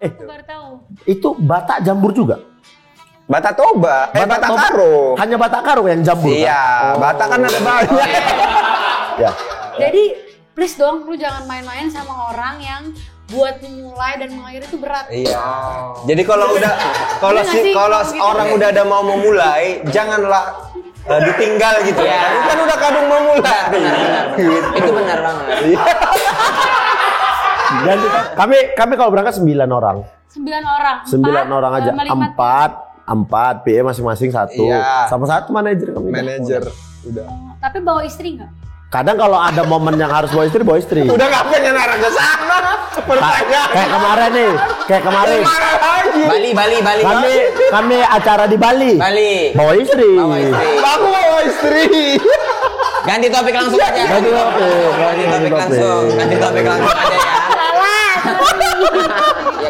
Aku baru tahu. Itu Batak Jambur juga? Batak Toba, Batak Karo. Hanya Batak Karo yang Jambur? Iya, kan? Batak kan ada banyak. Ya. Jadi please dong, lu jangan main-main sama orang yang buat memulai dan mengakhiri itu berat. Iya. Jadi kalau orang udah ada mau memulai, janganlah ditinggal gitu ya. Kan udah kadung memulai. Benar. Itu benar banget. Dan kami kalau berangkat 9 orang. 9 orang. 9 orang aja. 4 PA masing-masing 1. Iya. Sama 1 manajer kami. Manajer. Udah. Tapi bawa istri nggak? Kadang kalau ada momen yang harus bawa istri, bawa istri. Udah nggak pengen arah ke sana. Pertanyaan. Kayak kemarin nih, kayak kemarin. Bali. Kami acara di Bali. Bawa istri. Aku bawa istri. Ganti topik langsung aja. Ganti topik langsung aja ya.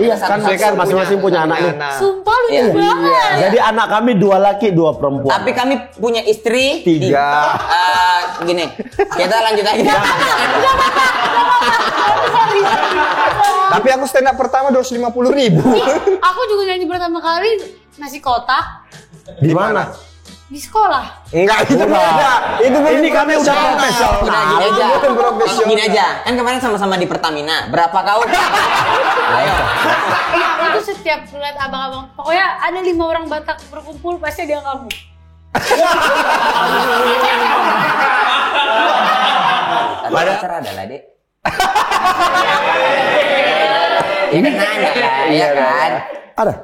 Iya kan masing-masing punya anak nih. Sumpah lucu banget. Jadi anak kami 2 laki 2 perempuan. Tapi kami punya istri 3. Gini, kita lanjut aja. Tapi aku stand up pertama 250.000. Aku juga nyanyi pertama kali nasi kotak Di mana? di sekolah. Enggak, itu beda. Ini kami udah profesional. Gini aja. Kan kemarin sama-sama di Pertamina. Berapa kau? Ayo. Itu setiap lihat abang-abang, pokoknya ada 5 orang Batak berkumpul pasti dia kamu. Pada acara adalah Dek. Ya kan nanya lah, ya kan? Ada.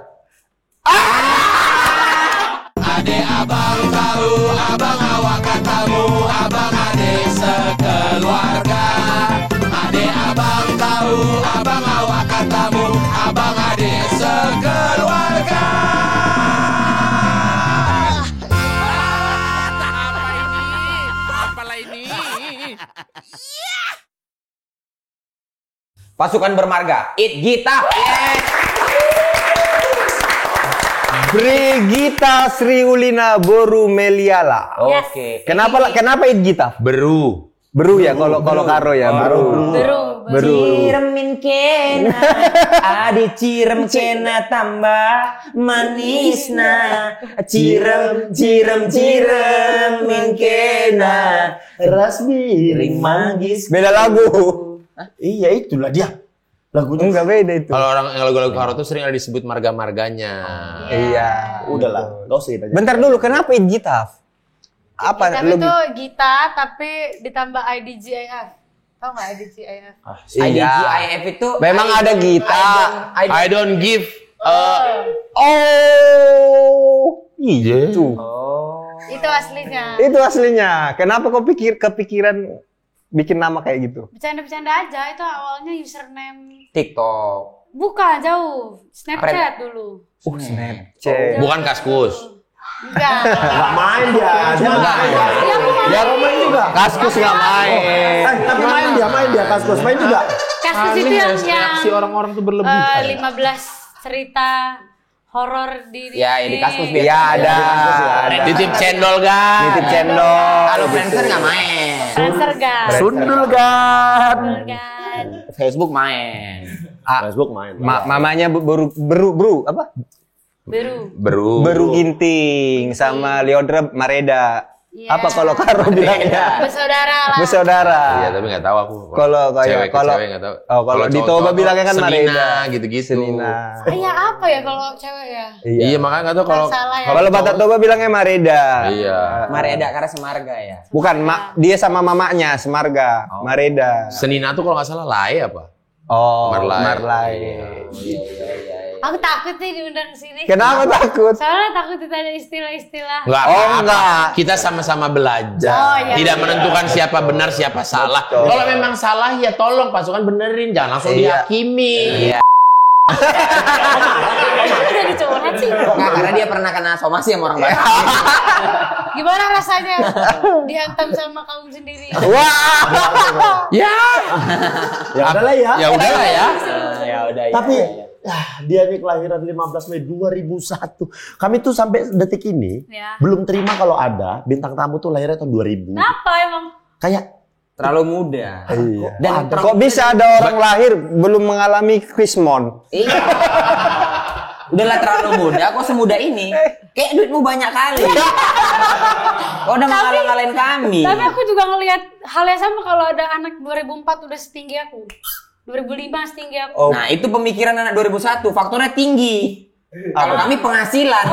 Ade abang tahu, abang awak katamu, abang ade sekeluarga. Ade abang tahu, abang awak katamu, abang ade sekeluarga. Apalah ini? Pasukan bermarga, It Gita. Brigita Sriulina Boru Meliala. Oke. Kenapa It Gita? Beru Ya kalau karo ya, beru. Ciremin kena, adi cirem kena tambah manisna. Ciremin kena, Rasbiring manggis. Beda lagu. Iya itulah dia. Lagunya Enggak beda itu. Kalau lagu-lagu Karo tuh sering ada disebut marga-marganya. Iya. udahlah, enggak usah ditanya. Bentar dulu, kenapa It Gita? Apa? Tapi itu Gita tapi ditambah IDGIF. Tahu nggak IDGIF? IDGIF itu Memang ada Gita. I don't give. Iya. Itu aslinya. Itu aslinya. Kenapa kau kepikiran bikin nama kayak gitu? Bercanda-bercanda aja, itu awalnya username. TikTok. Bukan, jauh. Snapchat dulu. Snapchat. Bukan Kaskus. Enggak. Enggak main dia. Iya, aku main. Dia main juga. Kaskus nggak main. Tapi main dia Kaskus. Main juga. Kaskus itu yang Si orang-orang tuh berlebihan. 15 cerita horor di Ya, di Kaskus biasa. Iya ada. Titip cendol kan. Titip cendol. Kalau Friendster nggak main. Friendster gan. Sundul kan. Facebook main. Facebook main. Mamanya beru apa? Beru ginting sama Leodra Mareda. Iya. Apa kalau Karo bilangnya? Bersaudara lah. Bersaudara. Iya, tapi nggak tahu aku. Kalau cewek nggak tahu. Oh, kalau di Toba bilangnya kan Mareda. Gitu-gitu. Senina. Iya apa ya kalau cewek ya? Iya, makanya nggak tahu kalau Salah ya. Kalau Batak Toba bilangnya Mareda. Iya. Mareda karena semarga ya. Bukan, dia sama mamanya Semarga. Mareda. Senina tuh kalau nggak salah Lai apa? Oh, Marlai. Marlai. Aku takut nih diundang sini. Kenapa takut? Soalnya takut ditanya istilah-istilah. Enggak. Enggak. Kita sama-sama belajar. Oh, iya. Tidak menentukan siapa benar, siapa salah. Kalau memang salah ya tolong pasukan benerin, jangan langsung dihakimi. Iya. Udah dicurhat sih. Nggak, karena dia pernah kena somasi sama orang Batak. Gimana rasanya dihantam sama kaum sendiri? Wah. Ya. Ya udahlah ya. Ya udahlah ya. Ya udah. Tapi dia nih kelahiran 15 Mei 2001. Kami tuh sampai detik ini Ya. belum terima kalau ada bintang tamu tuh lahirnya tahun 2000. Kenapa emang? Kayak Terlalu muda. Iya. Dan Kok bisa ada orang lahir belum mengalami Krismon? Iya. Udahlah terlalu muda, kok semuda ini? Kayak duitmu banyak kali. Kok udah ngalah-ngalahin kami? Tapi aku juga ngelihat hal yang sama kalau ada anak 2004 udah setinggi aku. 2005 setinggi aku. Oh. Nah, itu pemikiran anak 2001, faktornya tinggi. Kalau kami penghasilan.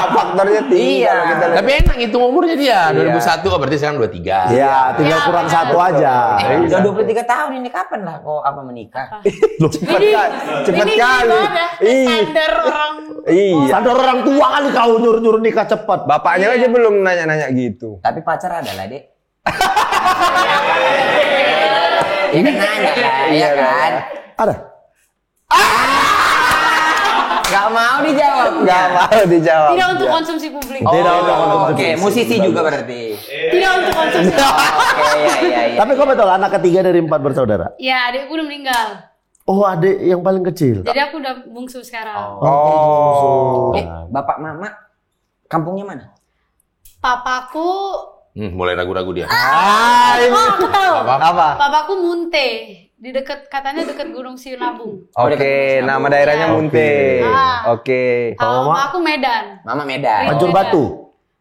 Faktornya tinggi. Iya. Kalau kita lihat. Tapi enak hitung umurnya dia. 2001 berarti sekarang 23. Iya, tinggal kurang satu aja. Udah 23 tahun ini kapan lah kok apa menikah? Cepet Ini kali. gimana? Standar orang. Iya. Sadar orang tua kali kau nyuruh-nyuruh nikah cepet. Bapaknya aja belum nanya-nanya gitu. Tapi pacar ada lah, Dek. Ya kan nanya lah, ya kan? Ada. Gak mau dijawab. Nggak mau dijawab. Tidak untuk konsumsi publik. Tidak untuk konsumsi Oke, publik. musisi juga berarti. Tidak untuk konsumsi. Oke, iya. Tapi kok betul anak ketiga dari 4 bersaudara? Ya, adikku udah meninggal. Oh, adik yang paling kecil. Jadi aku udah bungsu sekarang. Oh. Bapak mama kampungnya mana? Papaku, Mulai ragu-ragu dia. aku tahu. Apa? Papaku Munte, di dekat katanya dekat Gunung Sinabung. Oke, nama daerahnya Munte. Ah. Oke. Kalau aku Medan. Mama Medan. Pancur Batu.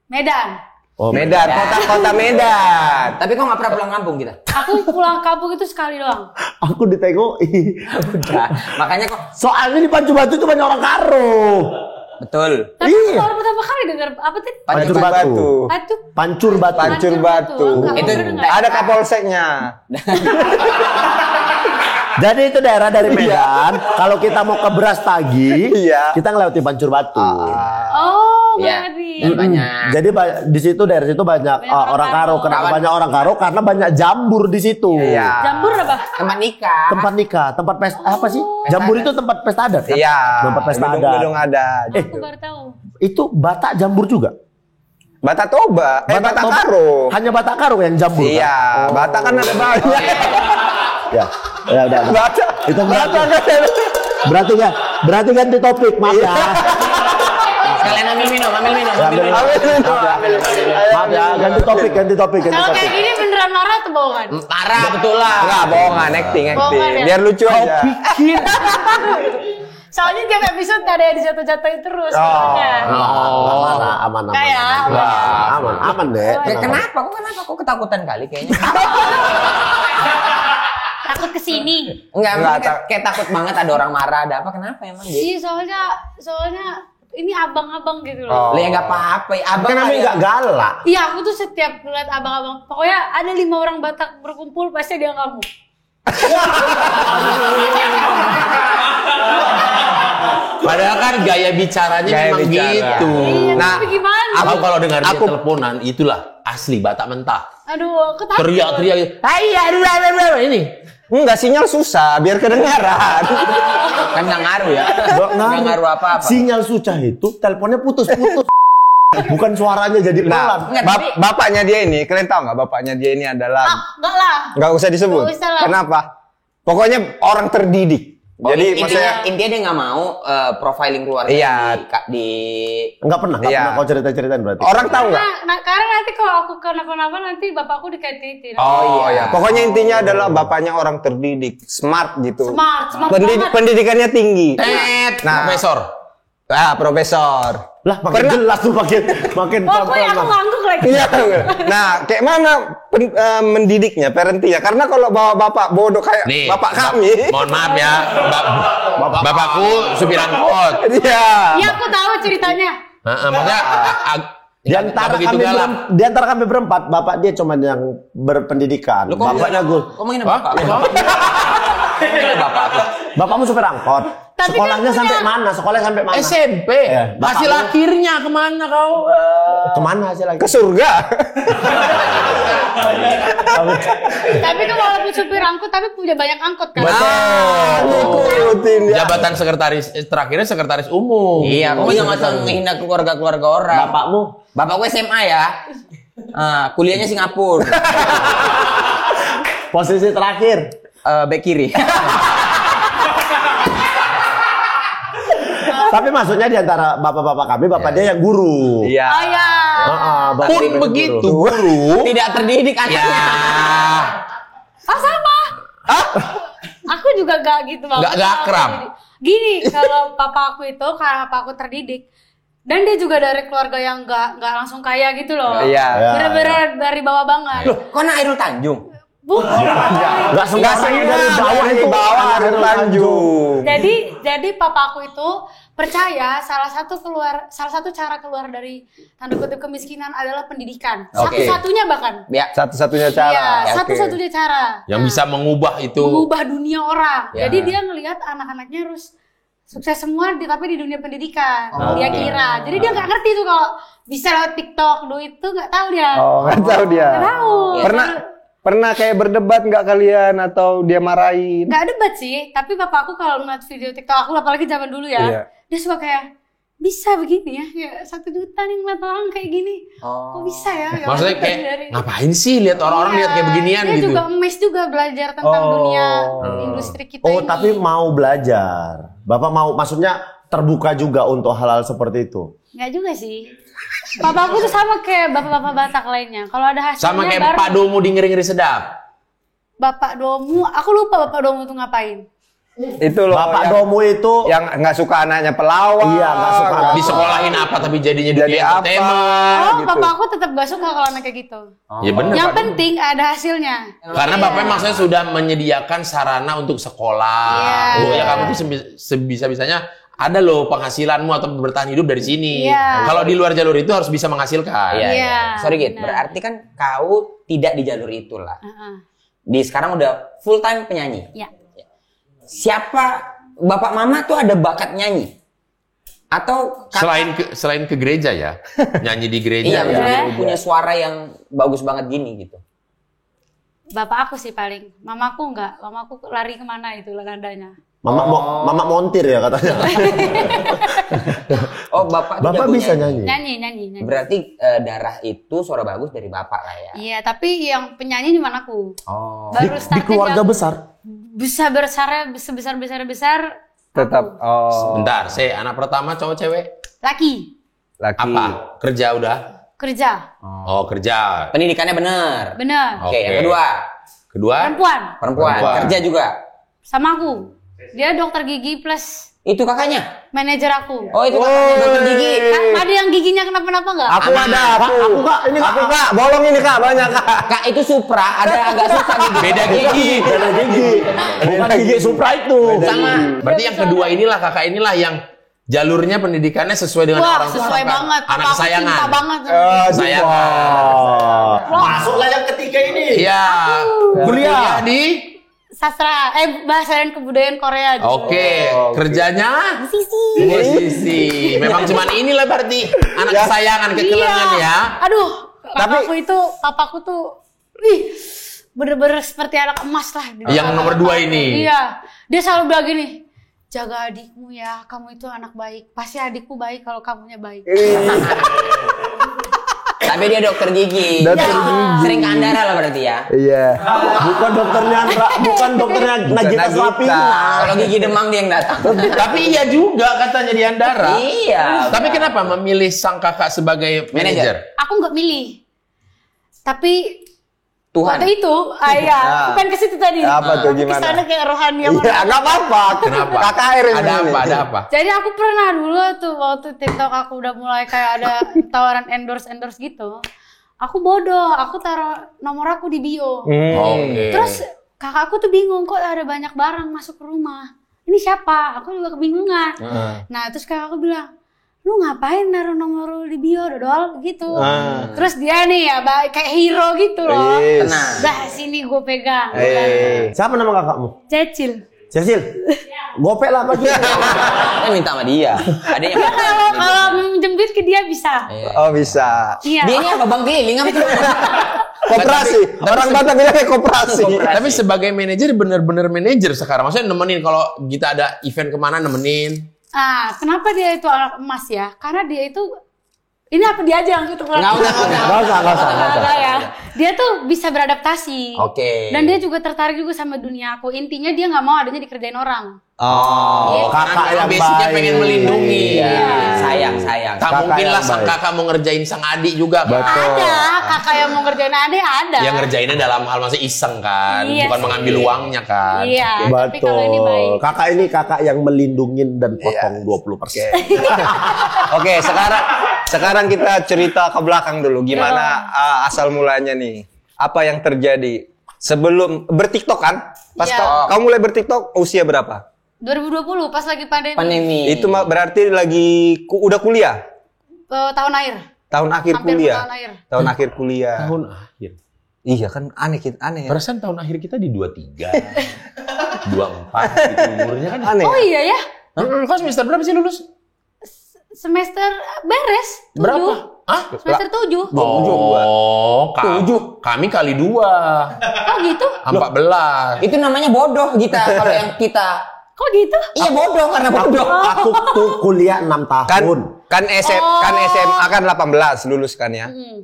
Medan. Oh, Medan, kota Medan. Tapi kok nggak pernah pulang kampung kita? Aku pulang kampung itu sekali doang. Aku ditengok. Udah. Makanya kok Soalnya di Pancur Batu itu banyak orang karo. betul. Tapi aku baru pertama kali dengar apa tuh? Pancur Batu. Itu Pancur Batu. Pancur Batu. Itu Ada kapolseknya. Jadi itu daerah dari Medan. Kalau kita mau ke Brastagi, Iya. kita ngelewati Pancur Batu. Oh, Iya. berarti. Dan banyak. Jadi di situ daerah situ banyak orang karo. Kenapa banyak orang karo? Karena banyak jambur di situ. Iya. Jambur apa? Tempat nikah. Tempat nikah, tempat pesta apa sih? Jambur itu tempat pesta adat kan? Iya. Tempat pesta adat. Gedung-gedung ada. Aku baru tahu. Itu Batak jambur juga. Batak Toba, Batak Toba. Karo. Hanya Batak Karo yang jambur. Iya, Batak kan ada banyak. Ya, ya udah. Batak. Itu berarti. Batak kan ada. Berarti ganti topik, maaf ya. Sekalian ambil minum. Ambil minum. Maaf ya, ganti topik. Kalau kayak gini beneran marah atau bohongan? Parah betul lah. Enggak bohongan, acting. Bohongan ya? Biar lucu aja. Soalnya tiap episode gak ada yang dijatuh-jatuhin terus. Soalnya. Aman. Kayak Aman deh. Kenapa? Kok ketakutan kali kayaknya? takut kesini. Enggak, kayak takut banget ada orang marah. Ada apa? Kenapa emang? Iya, soalnya ini abang-abang gitu loh. Oh. Lah ya enggak apa-apa. Abang Kan namanya nggak galak. Iya, aku tuh setiap ngeliat abang-abang, pokoknya ada 5 orang Batak berkumpul pasti dia ngamuk. Padahal kan gaya bicaranya memang gitu. Iya, Nah, tapi gimana? Aku kalau dengar dia teleponan itulah asli Batak mentah. Aduh, aku takut. Teriak-teriak gitu. Ini. Enggak, sinyal susah, biar kedengaran. kan nggak ngaruh ya. Nggak ngaruh apa-apa. Sinyal susah itu teleponnya putus-putus. Bukan suaranya jadi pelan. Nah, bapaknya dia ini, kalian tahu nggak bapaknya dia ini adalah Enggak lah. nggak usah disebut. Nggak usah lah. Kenapa? Pokoknya orang terdidik. Jadi maksudnya intinya dia nggak mau profiling keluarga Iya. di Nggak pernah kau cerita-ceritain berarti. orang tahu nggak? Karena nanti kalau aku kenapa-napa nanti bapakku dikaitin. Oh iya. Pokoknya intinya adalah bapaknya orang terdidik, smart gitu. Smart banget. Pendidikannya tinggi. Nah, profesor. Profesor. Lah makin jelas tuh makin Pokoknya aku ngangguk lagi. Iya. Nah, kayak mana mendidiknya, parentingnya? Karena kalau bawa bapak bodoh kayak Nih, bapak kami. Mohon maaf ya, bapakku supir angkot. Iya. Iya, aku tahu ceritanya. Di Maksudnya antara kami berempat, bapak dia cuma yang berpendidikan. Bapaknya gue. Kok main bapak? Bapakmu supir angkot. Tapi Sekolahnya kan sampai mana? Sekolahnya sampai mana? SMP. Ya, Hasil bapakmu. akhirnya kemana kau? Kemana hasil lagi? Ke surga. Tapi kan walaupun supir angkot tapi punya banyak angkot kan. Ikutin ya. Jabatan sekretaris terakhirnya sekretaris umum. Iya, kamu jangan asal menghina keluarga-keluarga orang. Bapakmu? Bapak gue SMA ya. Kuliahnya Singapura. Posisi terakhir. Back kiri. Tapi maksudnya di antara bapak-bapak kami, bapak dia yang guru. Iya. Oh ya. Bapak Pun dia yang begitu guru. guru. Tidak terdidik anaknya. Ya. Oh sama. Aku juga gak gitu banget. Gak akrab. Gini, kalau papa aku itu karena papa aku terdidik dan dia juga dari keluarga yang gak langsung kaya gitu loh. Iya. Bener-bener dari bawah banget. Loh, kok anak Hairul Tanjung? Bukan. Enggak semuanya dari bawah itu. Hairul Tanjung. Jadi papa aku itu percaya salah satu cara keluar dari tanda kutip kemiskinan adalah pendidikan. Oke. Satu-satunya bahkan. Ya. Satu-satunya cara. Iya, Oke. satu-satunya cara. Yang bisa mengubah itu. Mengubah dunia orang. Ya. Jadi dia ngelihat anak-anaknya harus sukses semua tapi di dunia pendidikan. Dia kira. Jadi dia nggak ngerti tuh kalau bisa lewat TikTok, duit tuh nggak tahu dia. Oh, nggak tahu dia. Nggak tahu. Pernah kayak berdebat nggak kalian atau dia marahin? Nggak debat sih, tapi bapak aku kalau ngeliat video TikTok aku, apalagi zaman dulu ya, Iya. dia suka kayak, bisa begini ya, ya 1 juta nih ngeliat orang kayak gini, kok bisa ya? Ya, Maksudnya kayak ngapain sih lihat orang-orang Iya, lihat kayak beginian dia gitu. juga emes juga belajar tentang dunia industri kita Oh, ini. tapi mau belajar. Bapak mau, maksudnya terbuka juga untuk hal-hal seperti itu. Nggak juga sih. Papa aku tuh sama kayak bapak-bapak Batak lainnya. Kalau ada hasilnya Sama kayak baru Pak Domu di ngeri-ngeri sedap. Bapak Domu, aku lupa Bapak Domu tuh ngapain. Itu loh. Bapak yang, Domu itu yang nggak suka anaknya pelawak. Iya, nggak suka. Disekolahin apa tapi jadinya Jadi dunia apa? entertainment. Oh, gitu. papa aku tetap gak suka kalau anak kayak gitu. Ya benar. Yang Pak. penting ada hasilnya. Karena bapaknya maksudnya sudah menyediakan sarana untuk sekolah. Iya. Oh ya kamu tuh sebisa-bisanya ada loh penghasilanmu atau bertahan hidup dari sini. Iya. Kalau di luar jalur itu harus bisa menghasilkan. Iya. Iya, Sorry Git, benar. berarti kan kau tidak di jalur itulah. Heeh. Di sekarang udah full time penyanyi. Ya. Siapa bapak mama tuh ada bakat nyanyi? Atau Selain ke gereja ya, nyanyi di gereja. iya, ya. maksudnya punya suara yang bagus banget gini gitu. Bapak aku sih paling. Mamaku enggak. Mamaku lari kemana itu nadanya. Mama montir ya katanya. Oh, bapak tuh Bapak jago bisa nyanyi. nyanyi. Nyanyi. Berarti darah itu suara bagus dari bapak lah ya. Iya, tapi yang penyanyi cuma aku. Oh. Di Baru startnya keluarga jago. besar. Bisa sebesar Tetap. Oh. Bentar, anak pertama cowok cewek? laki Laki. Apa? Kerja udah? kerja. Oh, kerja. Pendidikannya bener. Bener. Oke, yang Oke. kedua. Kedua? Perempuan Perempuan. Kerja juga. sama aku. Dia dokter gigi plus Itu kakaknya. manajer aku. Oh, itu kakaknya dokter gigi. Kan ada yang giginya kenapa-napa enggak? Aku ada, aku kak, ini aku kak, bolong ini kak, banyak kak. Kak, itu Supra, ada agak susah gigi. Beda gigi. Beda gigi. Bukan gigi Supra itu. Sama. Berarti yang kedua inilah kakak inilah yang jalurnya pendidikannya sesuai dengan Wah, orang tua. sesuai banget. Anak Papa aku kesayangan. cinta banget. Kesayangan. Masuklah yang ketiga ini. Iya. Kuliah di Sastra, bahasa dan kebudayaan Korea. juga. Oke, kerjanya Sisi. musisi. Memang cuman inilah berarti anak kesayangan kekelengan ya. Aduh, papaku tuh, bener-bener seperti anak emas lah. di Yang depan nomor aku. 2 ini. Iya, dia selalu bilang gini, jaga adikmu ya, kamu itu anak baik. Pasti adikku baik kalau kamunya baik. Tapi dia dokter gigi. Dokter gigi. Sering ke Andara lah berarti ya. Iya. Bukan dokternya Nagita Slavina. Kalau gigi demam dia yang datang. Tapi iya juga katanya di Andara. Iya. Tapi kenapa memilih sang kakak sebagai manajer? Aku nggak milih, tapi Tuhan. waktu itu, aku pengen ke situ tadi. Apa tuh, Tapi gimana? kesana kayak rohani Iya, nggak apa-apa. Kenapa? Kakak air yang Ada ini. apa? Ada apa? Jadi aku pernah dulu tuh waktu TikTok aku udah mulai kayak ada tawaran endorse gitu. Aku bodoh, aku taruh nomor aku di bio. Oke. Terus kakakku tuh bingung kok ada banyak barang masuk ke rumah. Ini siapa? Aku juga kebingungan. Nah, terus kakakku bilang, "Lu ngapain naruh nomor lu di bio, Dodol?" gitu. Terus dia nih ya kayak hero gitu loh. Yes. Tenang. Dah sini gue pegang. Siapa nama kakakmu? Cecil. Cecil. Gopek lah pagi. Minta sama dia. Ada yang Dia kalau menjemput ke dia bisa. Oh bisa. Iya. Dia ini apa bang keliling apa tuh? Koperasi. Orang Batak bilangnya koperasi. Tapi sebagai manajer bener-bener manajer sekarang. Maksudnya nemenin kalau kita ada event kemana nemenin. Kenapa dia itu anak emas ya? Karena dia itu ini apa dia aja yang itu Nggak usah. Enggak ya. Dia tuh bisa beradaptasi. Oke. Dan dia juga tertarik juga sama dunia aku. Intinya dia nggak mau adanya dikerjain orang. Oh, kakak yang basicnya baik. pengen melindungi. Sayang. Tak mungkin lah sang kakak mau ngerjain sang adik juga kan? Ada kakak yang mau ngerjain adik ada. Yang ngerjainnya dalam hal masih iseng kan, Iya bukan sih. mengambil uangnya kan. Iya, tapi Betul. kalau ini baik. Kakak ini kakak yang melindungin dan potong 20%. Oke, sekarang kita cerita ke belakang dulu. Gimana asal mulanya nih? Apa yang terjadi sebelum berTikTok kan? Pas Iya. kamu mulai berTikTok usia berapa? 2020 pas lagi pandemi. Itu berarti lagi udah kuliah? Tahun akhir. Tahun akhir Hampir kuliah. tahun akhir. Tahun akhir kuliah. Tahun akhir. Iya kan aneh ya. Perasaan tahun akhir kita di 23, 24 gitu umurnya kan. Aneh. Oh iya ya. Kau semester berapa sih lulus? Semester beres. 7. Berapa? Hah? Semester 7. Oh, kami kali 2. Oh gitu? 14. Itu namanya bodoh Gita. Kalau yang kita Kok gitu? iya bodoh karena bodoh. Aku tuh kuliah 6 tahun. Kan SMA kan 18 lulus kan ya. 18.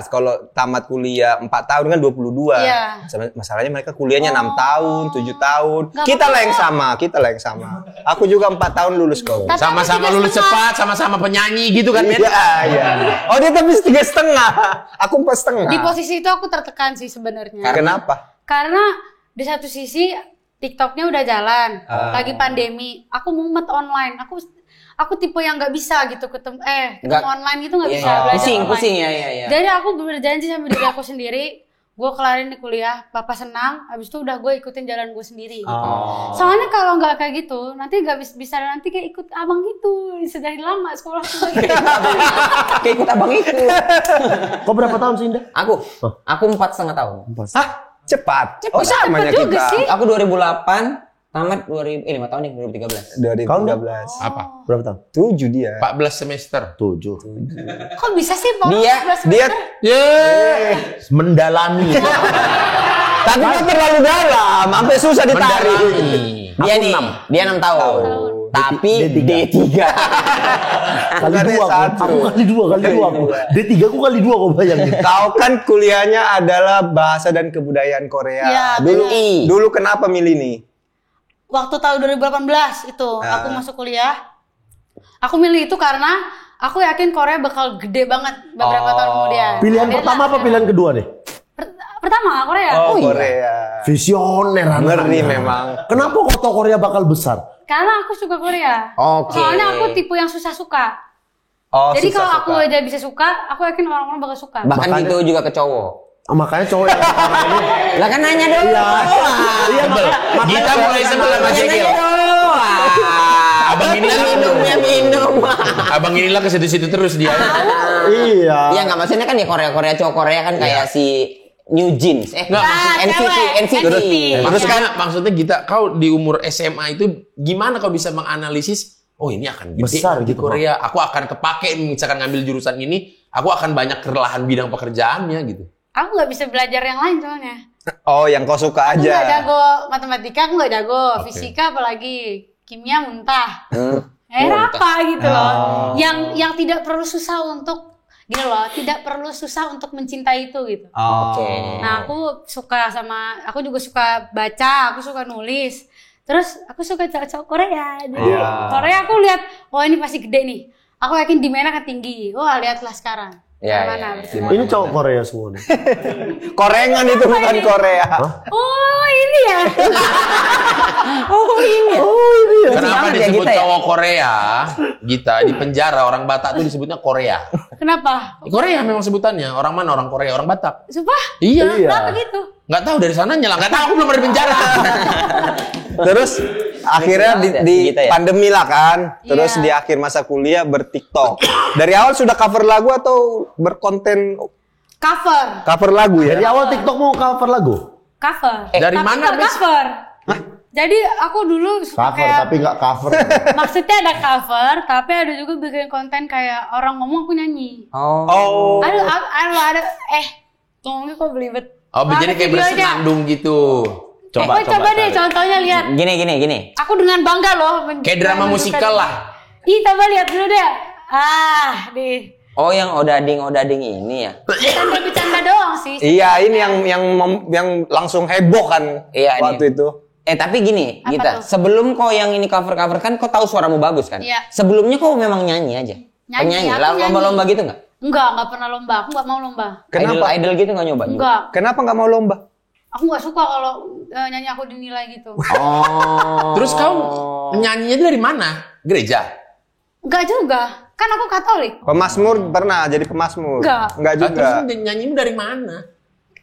Kalau tamat kuliah 4 tahun kan 22. Iya. Masalahnya mereka kuliahnya 6 tahun, 7 tahun. Nggak Kita lah apa-apa. yang sama. Aku juga 4 tahun lulus kok. Tapi Sama-sama aku lulus 3,5. cepat, sama-sama penyanyi gitu kan, Men? Iya. Oh, dia tapi 3,5. Aku 4,5. Di posisi itu aku tertekan sih sebenarnya. Kenapa? Karena di satu sisi TikToknya udah jalan, lagi pandemi. Aku mumet online. Aku tipe yang nggak bisa gitu ketemu online gitu nggak bisa belajar online. Pusing ya. Jadi aku berjanji sama diri aku sendiri, gue kelarin di kuliah, papa senang, habis itu udah gue ikutin jalan gue sendiri. Gitu. Soalnya kalau nggak kayak gitu, nanti nggak bisa nanti kayak ikut abang gitu, dari lama sekolah tuh. Kayak ikut abang itu. Kau berapa tahun sih, Indah? Aku 4,5 tahun. Hah? Cepat. Cepet, Oh, sama cepet juga kita. sih. Aku 2008 tamat 5 tahun nih 2013. 2013. Apa? Berapa tahun? 7 dia. 14 semester. 7. Kok bisa sih Pak? Dia Mendalami. tapi kan terlalu dalam, sampai susah ditarik. Dia 6 tahun. Tapi D3. Kali Bukannya 2 satu. aku kali 2 aku. D3 aku kali 2 kau bayangin. Kau kan kuliahnya adalah bahasa dan kebudayaan Korea. Iya, Dulu kenapa milih nih? Waktu tahun 2018 itu aku masuk kuliah. Aku milih itu karena aku yakin Korea bakal gede banget beberapa tahun kemudian. Pilihan pertama apa pilihan kedua nih? Pertama Korea. Korea. Visioner Ngeri anaknya. memang. Kenapa kau tahu Korea bakal besar? Karena aku suka Korea. Oke. Soalnya aku tipe yang susah suka. Oh, Jadi susah kalau aku suka. aja bisa suka, aku yakin orang-orang bakal suka. Bahkan gitu juga ke cowok. Makanya cowok yang sekarang ini Lah kan nanya doang. iya Kita mulai sebel sama Jekil. Abang ini minum. Abang inilah ke situ-situ terus dia. iya. Iya nggak maksudnya kan ya Korea cowok Korea kan kayak si New Jeans. Nggak, NCT. Terus kan maksudnya kita kau di umur SMA itu gimana kau bisa menganalisis oh ini akan gede Besar di gitu, Korea, aku akan kepake misalkan ngambil jurusan ini, aku akan banyak kerelahan bidang pekerjaannya gitu. Aku nggak bisa belajar yang lain soalnya. Oh, yang kau suka Aku nggak aja. jago matematika, aku nggak jago. Fisika apalagi. Kimia muntah. Apa gitu loh. Yang tidak perlu susah untuk gini loh, tidak perlu susah untuk mencintai itu gitu. Oke. Nah, aku juga suka baca, aku suka nulis. Terus aku suka cowok-cowok Korea. Jadi Korea aku lihat, oh ini pasti gede nih. Aku yakin demand akan tinggi. Wah, lihatlah sekarang. Mana bersemangat. Ini cowok Korea semua nih. Korengan itu bukan Korea. Oh, ini ya. Kenapa banget ya disebut kita ya? cowok Korea? Gita di penjara orang Batak tuh disebutnya Korea. Kenapa? Korea memang sebutannya. Orang mana? Orang Korea, orang Batak. Sumpah? Iya. Kenapa gitu? Nggak tahu dari sananya lah. Nggak tahu, aku belum pernah di penjara. Terus akhirnya di Gitu ya? pandemi lah kan. Terus Iya. di akhir masa kuliah berTikTok. Dari awal sudah cover lagu atau berkonten Cover. lagu Dari ya? awal TikTok mau cover lagu? Cover. Dari Tapi mana, nggak Miss? cover. Jadi aku dulu suka Cover kayak tapi nggak cover. maksudnya ada cover, tapi ada juga bikin konten kayak orang ngomong aku nyanyi. Oh. Ada ngomongnya kok belibet. Oh, jadi kayak videonya. bersenandung gitu. Coba deh contohnya lihat. Gini. Aku dengan bangga loh. Kayak drama musikal lah. Ih, coba lihat dulu deh. Nih. Oh yang odading ini ya. Bercanda doang sih. Iya, ini yang langsung heboh kan Iya, waktu itu. Tapi gini, Apa Gita, tuh? sebelum kau yang ini cover-cover kan kau tahu suaramu bagus kan? Iya. Sebelumnya kau memang nyanyi aja? Nyanyi, aku nyanyi. Lomba-lomba gitu nggak? Enggak pernah lomba. Aku nggak mau lomba. Kenapa? Idol gitu nggak nyoba? Enggak. Kenapa nggak mau lomba? Aku nggak suka kalau nyanyi aku dinilai gitu. Oh. Terus kau nyanyinya dari mana? Gereja? Enggak juga. Kan aku Katolik. Pemasmur pernah jadi pemasmur? Enggak. Enggak juga. Terus nyanyimu dari mana?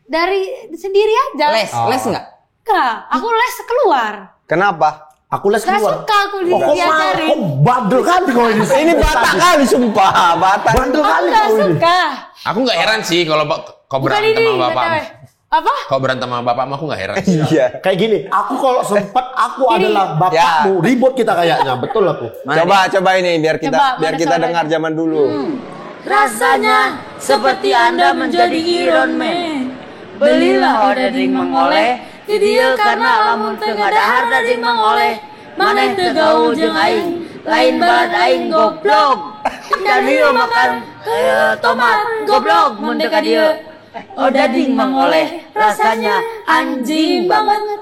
Dari sendiri aja. Les nggak? Enggak. Aku les keluar. Kenapa? Aku les Gak keluar. suka aku Kok diajarin. bandel kali kau ini. Ini batak kali sumpah, batak. Bandel Aku kali gak kau ini. suka. Aku nggak heran sih kalau kau Bukan berantem ini. sama bapakmu. BTW. Apa? Kau berantem sama bapakmu, aku nggak heran. Iya. Kayak gini, aku kalau sempat aku Ini. adalah bapakmu, ribut kita kayaknya, betul aku. Coba ini biar kita Coba, biar mana kita suaranya? dengar zaman dulu. Rasanya seperti Anda menjadi Iron Man. Belilah odading mengoleh, di dia karena lamun tengah dahar dading mengoleh. Maneh teu gaul jeung aing, lain balad aing goblok. Dan dia makan tomat goblok mun teu ka dieu. Odading mengoleh, rasanya anjing banget.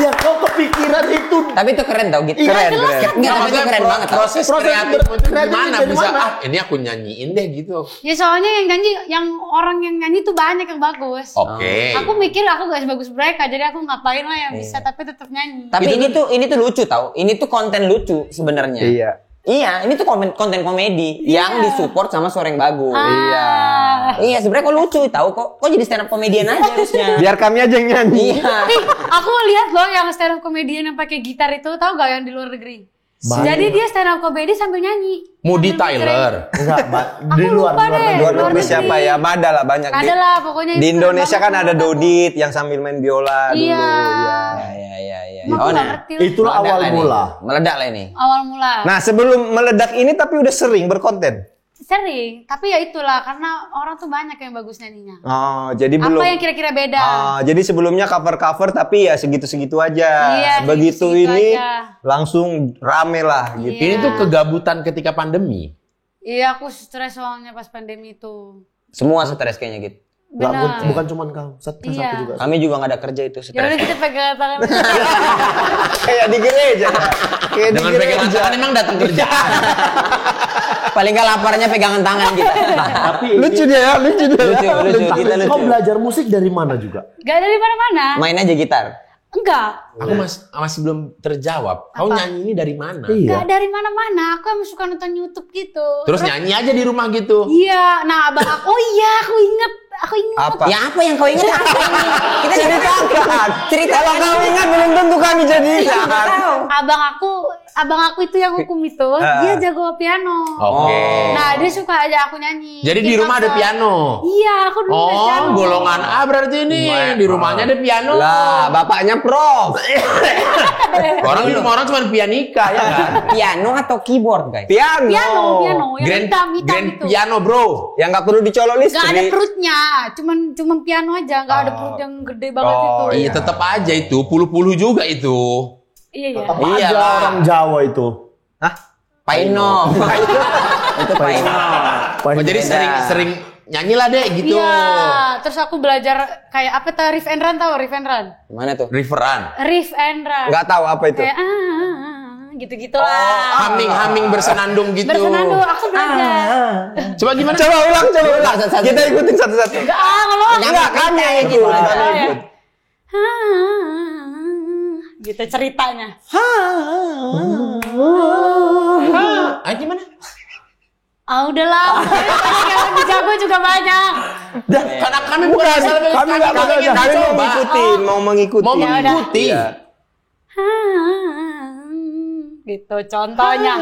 Ya kau kepikiran itu. Tapi itu keren tau gitu. Keren, keren. Enggak, tapi itu Maksudnya keren banget tau. Proses Proses kreatifmu itu kreatifnya gimana dari bisa? mana? Ini aku nyanyiin deh gitu. Ya soalnya yang nyanyi, yang orang yang nyanyi tuh banyak yang bagus. Oke. Aku mikir aku gak sebagus mereka, jadi aku ngapain lah yang bisa tapi tetap nyanyi. Tapi ini tuh lucu tau. Ini tuh konten lucu sebenarnya. Iya. Iya, ini tuh konten komedi yang disupport sama suara yang bagus. Iya, sebenarnya kok lucu tahu kok jadi stand up komedian aja harusnya. Biar kami aja yang nyanyi. Iya. Nih, aku lihat loh yang stand up comedian yang pakai gitar itu, tahu gak yang di luar negeri? Jadi dia stand up comedy sambil nyanyi. Moody Sambil mikirin. Tyler. Enggak, di Aku luar lupa deh. Luar Luar negeri negeri. siapa ya? Ada lah banyak. Ada lah pokoknya. Di itu Indonesia keren kan banget ada menurut aku. Dodit yang sambil main biola dulu. Iya. Iya. Emang aku Oh, gak nah. ngerti lah. Itulah Meledak awal lah ini. mula. Meledak lah ini. Awal mula. Nah, sebelum meledak ini tapi udah sering berkonten. Sering, tapi ya itulah karena orang tuh banyak yang bagus nyanyinya. Oh, jadi belum. Apa yang kira-kira beda? Jadi sebelumnya cover-cover tapi ya segitu-segitu aja. Iya, Begitu segitu-segitu ini aja. langsung rame lah gitu. Iya. Ini tuh kegabutan ketika pandemi. Iya, aku stres soalnya pas pandemi itu. Semua stres kayaknya gitu. Enggak, Benar. bukan cuma kau, stres Iya. aku juga. Kami juga nggak ada kerja itu Ya stres. udah kita pegang tangan. Kayak di gereja. Kayak Dengan di pegangan gereja. tangan emang datang kerja. Paling nggak laparnya pegangan tangan gitu. Tapi Lucu dia ya, lucu dia. lucu. Kita kau lucu. belajar musik dari mana juga? Gak dari mana-mana. Main aja gitar. Enggak. Aku masih belum terjawab. Kau Apa? nyanyi ini dari mana? Enggak dari mana-mana. Aku emang suka nonton YouTube gitu. Terus nyanyi aja di rumah gitu. Iya, nah abang aku, oh iya aku inget. Apa? Ya apa yang kau ingat? Apa ini? Kita Ceritakan. cerita Kalau kau ingat belum tentu kami jadi. Abang aku itu yang hukum itu, dia jago piano. Oke. Nah, dia suka aja aku nyanyi. Jadi di Dia rumah ada cover. piano. Iya, aku dulu main piano. Oh, golongan A berarti ini. Di rumahnya ada piano. Lah, bapaknya prof. Orang di rumah orang cuma pianika ya kan? piano atau keyboard, guys? Piano. Piano, yang Grand, hitam grand itu. piano, bro. Yang nggak perlu dicolok Gak ada listrik. perutnya, cuman piano aja, gak ada perut yang gede banget itu. Iya, tetap aja itu. Puluh-puluh juga itu. Iya. Apa Iya aja lah. orang Jawa itu? Paino. Itu Paino. Oh, jadi sering nyanyilah deh gitu. Iya, terus aku belajar kayak apa tuh riff and run, tahu riff and run? Mana tuh? Riveran. Riff and run. Nggak tahu apa itu. Kayak gitu-gitu lah. Humming bersenandung gitu. Bersenandung, aku belajar. Coba gimana? Coba ulang. Satu-satu. Kita ikutin satu-satu. Kalau Enggak, kami yang ikut. Oh, Kami ya. ikut. Gitu ceritanya. Gimana? Ah udahlah, banyak yang lebih jago juga banyak. Karena kami bukan asal Kami nggak mau ingin kami mau coba. mengikuti, mau mengikuti. Mau Ya udah. mengikuti. Iya. Gitu contohnya.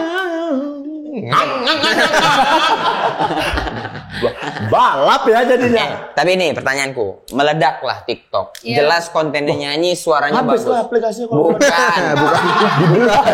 Balap ya jadinya. Tapi ini pertanyaanku, meledaklah TikTok. Iya. Jelas kontennya nyanyi, suaranya Habis bagus. lah aplikasinya kalau Bukan. dibelah.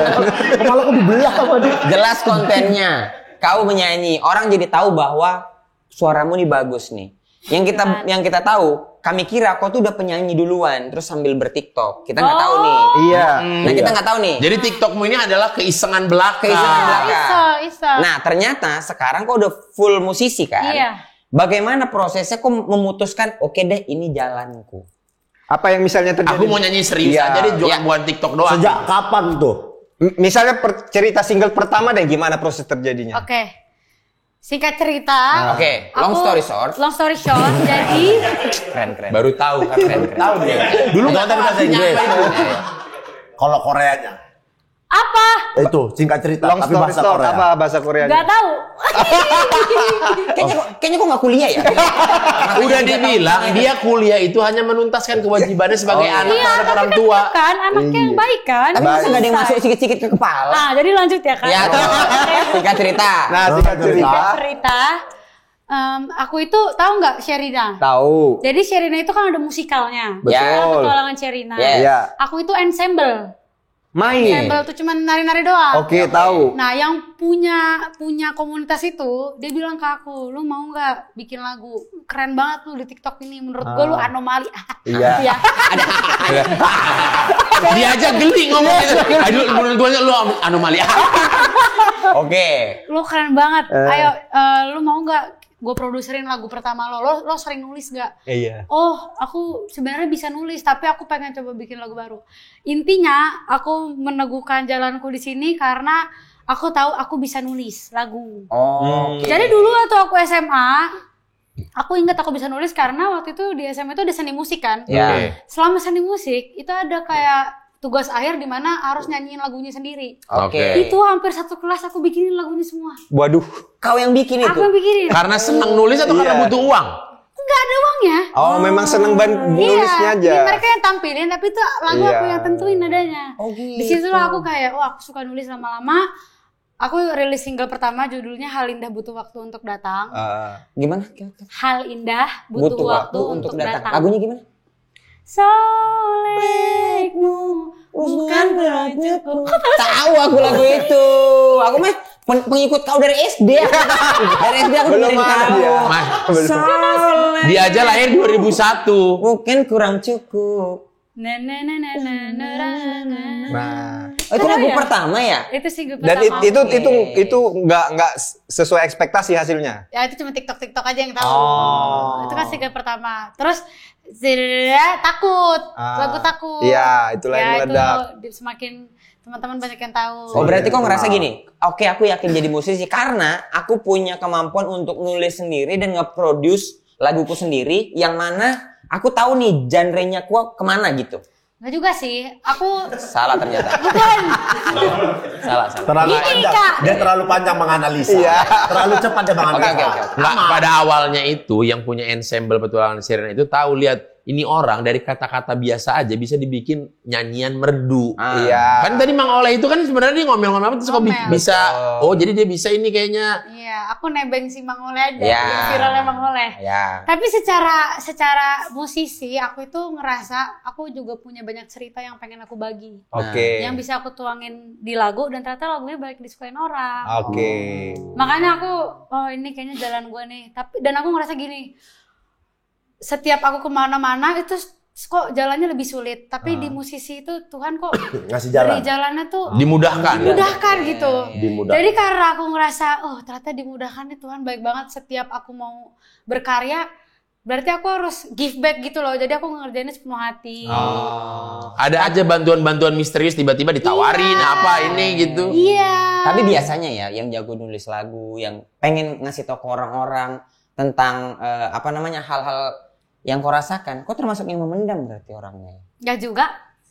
Kepala aku dibelah sama dia. Jelas kontennya. Kau menyanyi, orang jadi tahu bahwa suaramu nih bagus nih. Yang kita tahu, kami kira kau tuh udah penyanyi duluan, terus sambil bertiktok. Kita nggak tahu nih. Iya. Nah kita nggak tahu nih. Jadi TikTokmu ini adalah keisengan belaka. Keisengan belaka. Bisa. Nah ternyata sekarang kau udah full musisi kan? Iya. Bagaimana prosesnya kau memutuskan, oke deh ini jalanku. Apa yang misalnya terjadi? Aku mau nyanyi serius aja deh, bukan TikTok doang. Sejak kapan tuh? Misalnya cerita single pertama deh, gimana proses terjadinya? Oke. Singkat cerita. Oke, long story short. Long story short, jadi Keren. Baru tahu kan, keren. Tahu dia. Dulu nggak tahu bahasa Inggris. Kalau Koreanya. apa? Itu singkat cerita Long tapi story bahasa short, Korea. apa bahasa Koreanya? Gak tahu. Kayaknya kok nggak kuliah ya? Udah dibilang dia kuliah itu hanya menuntaskan kewajibannya sebagai anak terhadap orang tua. Kan anaknya yang baik kan. Tapi masa nggak ada yang masuk sikit-sikit ke kepala? Nah, jadi lanjut ya kan. Ya, singkat cerita. Nah, singkat cerita. Singkat cerita. Aku itu tahu nggak Sherina? Tahu. Jadi Sherina itu kan ada musikalnya. Betul. Petualangan Sherina. Yes. Iya. Aku itu ensemble. Main. Ensemble tuh cuman nari-nari doang. Oke, tahu. Nah, yang punya komunitas itu, dia bilang ke aku, lu mau nggak bikin lagu? Keren banget lu di TikTok ini. Menurut gue lu anomali. Iya. Ya. Dia aja geli ngomongnya. Aduh, menurut gue lu anomali. Oke. Lu keren banget. Ayo, lu mau nggak gue produserin lagu pertama lo? Lo sering nulis nggak? Iya. Oh, aku sebenarnya bisa nulis, tapi aku pengen coba bikin lagu baru. Intinya, aku meneguhkan jalanku di sini karena aku tahu aku bisa nulis lagu. Oh. Jadi dulu waktu aku SMA, aku ingat aku bisa nulis karena waktu itu di SMA itu ada seni musik kan. Ya. Selama seni musik itu ada kayak tugas akhir di mana harus nyanyiin lagunya sendiri. Oke. Itu hampir satu kelas aku bikinin lagunya semua. Waduh. Kau yang bikin itu? Aku yang bikinin. Karena senang nulis atau karena butuh uang? Nggak ada uangnya. Oh, memang seneng banget nulisnya aja. Iya, mereka yang tampilin tapi itu lagu aku yang tentuin nadanya. Oh, gitu. Di situlah aku kayak, aku suka nulis lama-lama. Aku rilis single pertama judulnya Hal Indah Butuh Waktu Untuk Datang. Gimana? Hal Indah Butuh Waktu Untuk Datang. Lagunya gimana? Solekmu bukan berajutku. Tahu aku lagu itu. Aku mah pengikut kau dari SD. Dari SD aku Belum dengerin ada kau. dia. Solek. Dia aja lahir 2001. Mungkin kurang cukup. Na na na na na na na na. Nah. Oh, itu lagu pertama ya? Itu single Dan pertama. itu nggak sesuai ekspektasi hasilnya. Ya itu cuma TikTok aja yang tahu. Oh. Itu kan single pertama. Terus takut, lagu takut. Iya, itulah yang meledak. Itu semakin teman-teman banyak yang tahu. Oh, berarti kok ngerasa gini, oke aku yakin jadi musisi karena aku punya kemampuan untuk nulis sendiri dan nge-produce laguku sendiri yang mana aku tahu nih genre-nya ku kemana gitu. Nggak juga sih, aku Salah ternyata. bukan. Salah. Terlalu Ini, panjang. Kak. Dia terlalu panjang menganalisa. Iya. Terlalu cepat dia menganalisa. Oke. Nggak, pada awalnya itu yang punya ensemble petualangan Sherina itu tahu lihat ini orang dari kata-kata biasa aja bisa dibikin nyanyian merdu. Iya. Kan tadi Mang Oleh itu kan sebenarnya dia ngomel-ngomel terus kok Ngomel. bisa. Oh, jadi dia bisa ini kayaknya. Iya, aku nebeng si Mang Oleh aja, Ya. viralnya Mang Oleh. Ya. Tapi secara musisi, aku itu ngerasa aku juga punya banyak cerita yang pengen aku bagi. Oke. Yang bisa aku tuangin di lagu dan ternyata lagunya banyak disukain orang. Oke. Makanya aku, ini kayaknya jalan gue nih. Dan aku ngerasa gini, setiap aku kemana-mana itu kok jalannya lebih sulit. Tapi di musisi itu Tuhan kok Ngasih jalan. beri jalannya tuh Dimudahkan. dimudahkan gitu. Dimudahkan. Jadi karena aku ngerasa, ternyata dimudahkan nih Tuhan baik banget. Setiap aku mau berkarya, berarti aku harus give back gitu loh. Jadi aku ngerjainnya sepenuh hati. Ada aja bantuan-bantuan misterius tiba-tiba ditawarin apa ini gitu. Iya. Tapi biasanya ya yang jago nulis lagu, yang pengen ngasih tau ke orang-orang tentang hal-hal yang kau rasakan, kau termasuk yang memendam berarti orangnya. Ya juga.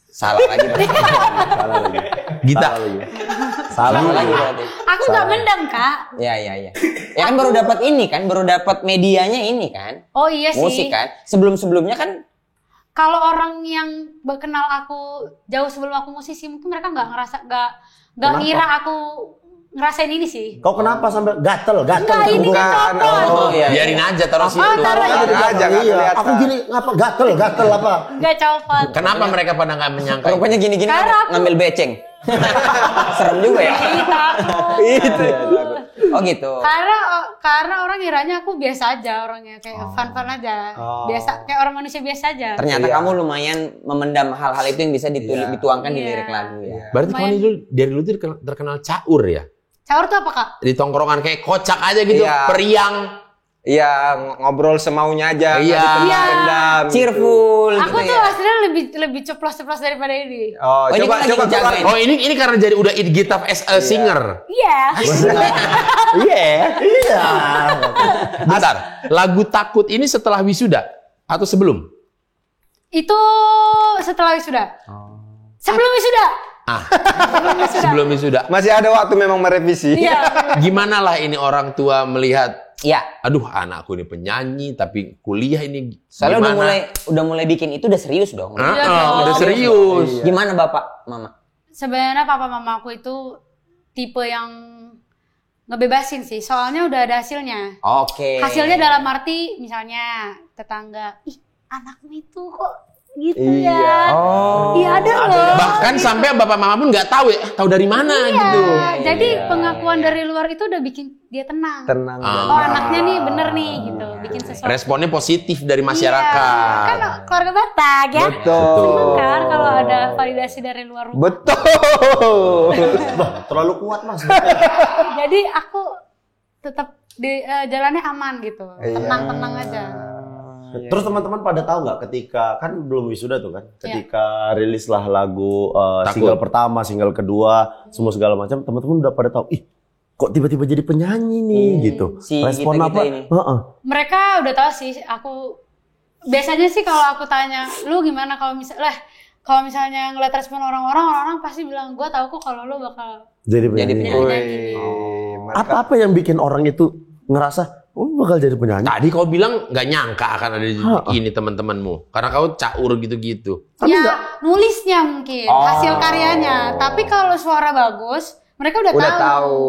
Salah lagi berarti. Salah lagi. Gita. Salah Lagi berarti. Aku nggak mendam, Kak. Ya. Ya kan baru dapat ini kan, baru dapat medianya ini kan. Oh iya sih. Musik kan. Sebelum-sebelumnya kan Kalau orang yang kenal aku jauh sebelum aku musisi, mungkin mereka nggak ngira aku ngerasain ini sih. Kau kenapa sampai gatel? Enggak, ini kan copot. Oh, iya. Biarin aja taruh situ. taruh aja. Aja nggak Iya. kelihatan. Aku gini ngapa gatel apa? Nggak copot. Kenapa mereka pada nggak menyangka? rupanya gini-gini Karena aku- ngambil beceng. Serem juga ya. Itu. Oh gitu. Karena orang ngiranya aku biasa aja orangnya, kayak fun-fun aja. Biasa, kayak orang manusia biasa aja. Ternyata kamu lumayan memendam hal-hal itu yang bisa dituangkan di Iya. lirik lagu ya. Berarti kau ini dulu dari dulu tuh terkenal caur ya? Caur tuh apa, Kak? Di tongkrongan kayak kocak aja gitu, Iya. periang. Iya, ngobrol semaunya aja. Iya. Pendam. Cheerful. Aku gitu tuh ya. aslinya lebih ceplos-ceplos daripada ini. Oh, ini coba kan lagi dijagain. Oh ini karena jadi udah it guitar as a singer. Iya. Iya. Bentar, lagu Takut ini setelah wisuda atau sebelum? Itu setelah wisuda. Sebelum wisuda. Sebelum wisuda. Masih ada waktu memang merevisi. Iya. Gimana lah ini orang tua melihat, Iya. aduh anakku ini penyanyi tapi kuliah ini Soalnya gimana? udah mulai bikin itu udah serius dong. Udah serius. Gimana Bapak, Mama? Sebenarnya papa mamaku itu tipe yang ngebebasin sih. Soalnya udah ada hasilnya. Oke. Hasilnya dalam arti misalnya tetangga, ih anakmu itu kok gitu Iya. ya. Oh. Iya ada loh. Bahkan sampai bapak mama pun nggak tahu ya, tahu dari mana Iya, gitu. jadi pengakuan dari luar itu udah bikin dia tenang. Tenang. Oh anaknya nih bener nih gitu, bikin sesuatu. Responnya positif dari Iya, masyarakat. kan keluarga Batak ya. Betul. Seneng kan kalau ada validasi dari luar rumah. Betul. Bah, terlalu kuat Mas. Jadi aku tetap di jalannya aman gitu, tenang-tenang aja. Terus teman-teman pada tahu nggak ketika kan belum wisuda tuh kan, ketika rilislah lagu single pertama, single kedua, semua segala macam, teman-teman udah pada tahu, ih kok tiba-tiba jadi penyanyi nih gitu. Si Respon kita-kita apa? ini. Mereka udah tahu sih. Aku biasanya sih kalau aku tanya, lu gimana kalau misalnya ngeliat respon orang-orang pasti bilang, gua tahu kok kalau lu bakal Jadi penyanyi. penyanyi. Apa yang bikin orang itu ngerasa, oh bakal jadi penyanyi? Tadi kau bilang nggak nyangka akan ada ini teman-temanmu, karena kau caur gitu-gitu. Ya nulisnya mungkin, hasil karyanya. Tapi kalau suara bagus, mereka udah tahu.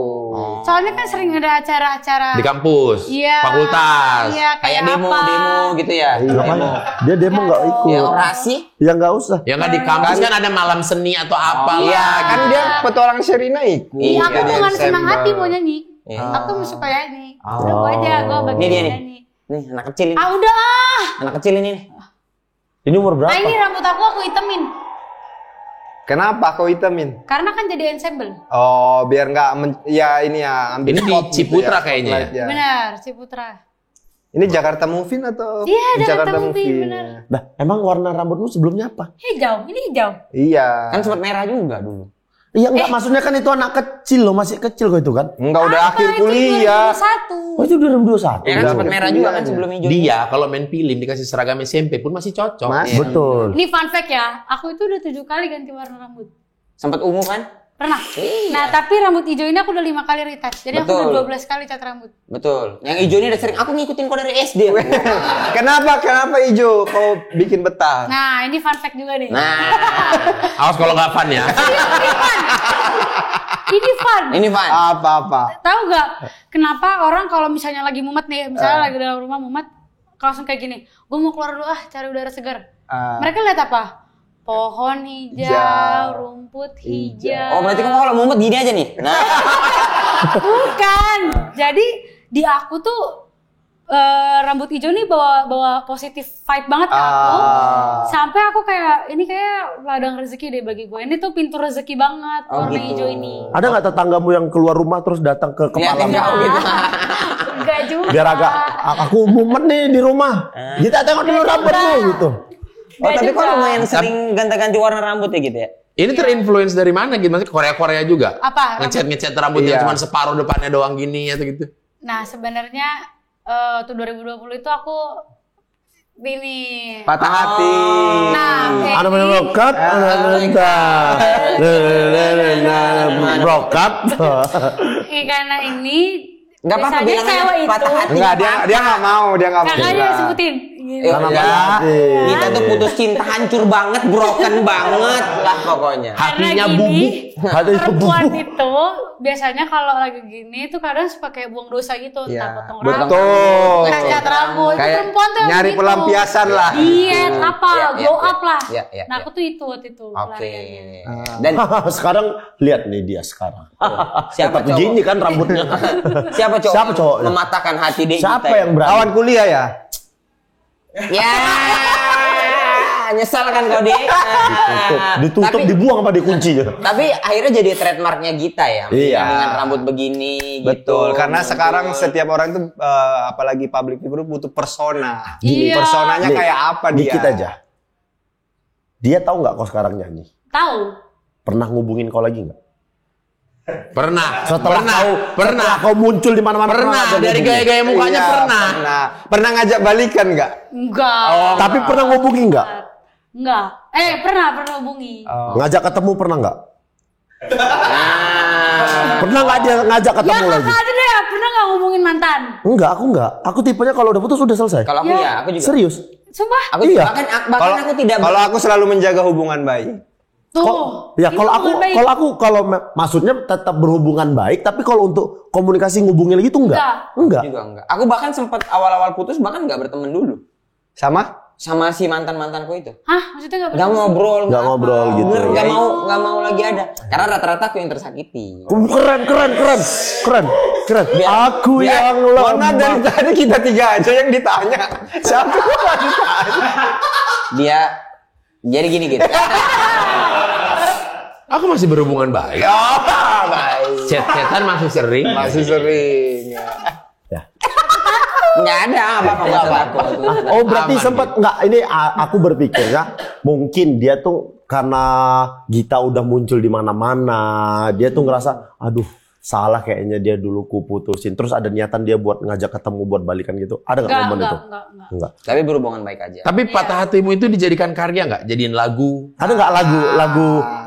Soalnya kan sering ada acara-acara Di kampus, Iya. fakultas. Iya, Kayak apa. demo gitu ya. Ngapain? Dia demo nggak ikut. Ya orasi. Ya nggak usah. Ya nggak di kampus kan ada malam seni atau apa Iya, lah. kan dia petualang Sherina ikut. Iya, aku Jadi bukan senang ensemble. hati mau nyanyi. Iya. Aku suka nyanyi. Udah gua aja, gua Ini bagian dia nih. nyanyi. Nih anak kecil ini. Ah udah ah. Anak kecil ini nih. Ini umur berapa? Nah ini rambut aku hitamin. Kenapa kau hitamin? Karena kan jadi ensemble. Oh, biar nggak ya ini ya ambil Ini di spot gitu Ciputra ya, kayaknya ya? spotlight ya. Benar, Ciputra. Ini Jakarta Movie atau? Iya, Jakarta Movie, benar. Nah, emang warna rambutmu sebelumnya apa? Hijau, ini hijau. Iya. Kan sempat merah juga dulu. Iya enggak, maksudnya kan itu anak kecil loh, masih kecil kok itu kan. Enggak udah Apa, akhir itu kuliah. 2021. Oh itu 2021. Ya kan sempat merah juga kan sebelum hijau. Dia kalau main film dikasih seragam SMP pun masih cocok. Mas. Betul. Ini fun fact ya, aku itu udah 7 kali ganti warna rambut. Sempat ungu kan? Pernah. Nah, tapi rambut hijau ini aku udah 5 kali retouch. Jadi aku Betul. udah 12 kali cat rambut. Betul. Yang hijau ini udah sering aku ngikutin kau dari SD. Kenapa hijau kau bikin betah? Nah, ini fun fact juga nih. Nah, Awas kalau nggak fun ya. Ini fun. ini Van. Apa-apa? Tahu gak kenapa orang kalau misalnya lagi mumet nih, misalnya lagi dalam rumah mumet, langsung kayak gini, gue mau keluar dulu cari udara segar. Mereka lihat apa? Pohon hijau, rumput hijau. Oh, berarti kamu kalau mumet gini aja nih. Nah, Bukan. Jadi di aku tuh rambut hijau nih bawa positif vibe banget ke aku. Sampai aku kayak ini kayak ladang rezeki deh bagi gue. Ini tuh pintu rezeki banget warna hijau ini. Ada nggak tetanggamu yang keluar rumah terus datang ke kepala? liatin jauh gitu. Enggak juga. Biar agak, aku mumet nih di rumah. Kita tengok dulu rambutmu gitu. Oh, tapi kok lumayan sering ganti-ganti warna rambut ya gitu ya? Ini terinfluence dari mana gitu? Maksudnya Korea-Korea juga? Apa? Ngecat rambut yang cuma separuh depannya doang gini atau gitu? Nah sebenarnya tuh 2020 itu aku ini. Patah hati. Nah, Ada mana brokat? Brokat. karena ini Nggak apa-apa, biasanya bilang aja cewek itu. patah hati. Enggak, dia nggak mau, dia nggak mau. Kakaknya sebutin. Gini. Ya, kita tuh putus cinta hancur banget, broken banget lah pokoknya. Hatinya Karena bubuk. Hatinya perempuan bubuk. itu biasanya kalau lagi gini tuh kadang suka kayak buang dosa gitu, entah potong rambut, Betul. cat rambut. Itu Kayak perempuan tuh yang nyari gitu. pelampiasan lah. Diet apa, glow up lah. Iya. Nah aku tuh itu waktu itu. Oke. pelariannya. Dan Sekarang lihat nih dia sekarang. siapa Tetap cowok? gini kan rambutnya. Siapa cowok? Siapa cowoknya? Mematahkan hati dek Siapa kita yang berani? Kawan kuliah ya? Ya. nyesal kan kau deh. Ditutup, dibuang apa dikunci. Tapi akhirnya jadi trademarknya Gita ya. Iya. Dengan rambut begini Betul, gitu. karena sekarang setiap orang tuh apalagi public figure butuh persona. Iya. Personanya Nih, kayak apa dia? Dikit aja. Dia tahu nggak kau sekarang nyanyi? Tahu. Pernah ngubungin kau lagi nggak? Pernah. Setelah kau muncul di mana-mana. Pernah. Dari gaya-gaya mukanya Iya, pernah. Pernah ngajak balikan nggak? Enggak. Tapi pernah ngubungin nggak? Enggak. Pernah hubungi. Ngajak ketemu pernah nggak? Pernah nggak dia ngajak Ya ketemu lagi? kakak aja deh, pernah nggak ngomongin mantan? Enggak, aku enggak. Aku tipenya kalau udah putus udah selesai. Kalau aku ya, aku juga. Serius? Sumpah? Aku juga, Iya. bahkan aku tidak. Kalau aku selalu menjaga hubungan baik. Tuh. Ya Ini hubungan baik. maksudnya tetap berhubungan baik, tapi kalau untuk komunikasi ngubungin lagi itu enggak. Enggak. juga enggak. Aku bahkan sempat awal-awal putus bahkan nggak berteman dulu sama si mantanku itu. Hah? Maksudnya Nggak ngobrol, Nggak apa. ngobrol gitu. Bener, nggak mau lagi ada. Karena rata-rata aku yang tersakiti. Keren. Aku yang Mana lemah. dari tadi kita tiga aja yang ditanya. Siapa yang ditanya? Dia jadi gini gitu. Aku masih berhubungan baik. Baik. Chat-chatan masih sering. Masih sering. Nggak ada apa-apa maksud aku. Oh berarti Aman, sempat nggak ini aku berpikir ya mungkin dia tuh karena Gita udah muncul di mana-mana dia tuh ngerasa aduh salah kayaknya dia dulu ku putusin terus ada niatan dia buat ngajak ketemu buat balikan gitu ada nggak momen itu? Enggak. Tapi berhubungan baik aja. Tapi patah hatimu itu dijadikan karya nggak? Jadiin lagu? Ada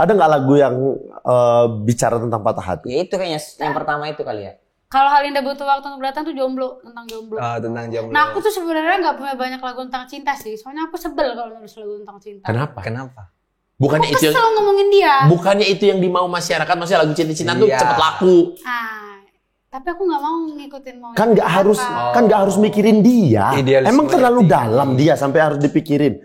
nggak lagu yang bicara tentang patah hati? Ya itu kayaknya yang pertama itu kali ya. Kalau Halinda butuh waktu untuk datang tuh jomblo, tentang jomblo. Tentang jomblo. Nah aku tuh sebenarnya nggak punya banyak lagu tentang cinta sih, soalnya aku sebel kalau nulis lagu tentang cinta. Kenapa? Bukannya itu Kesel ngomongin dia. bukannya itu yang dimau masyarakat, maksudnya lagu cinta-cintaan tuh Iya. cepet laku. Tapi aku nggak mau ngikutin mau. Kan nggak harus mikirin dia. Idealisme Emang terlalu hati. dalam dia sampai harus dipikirin.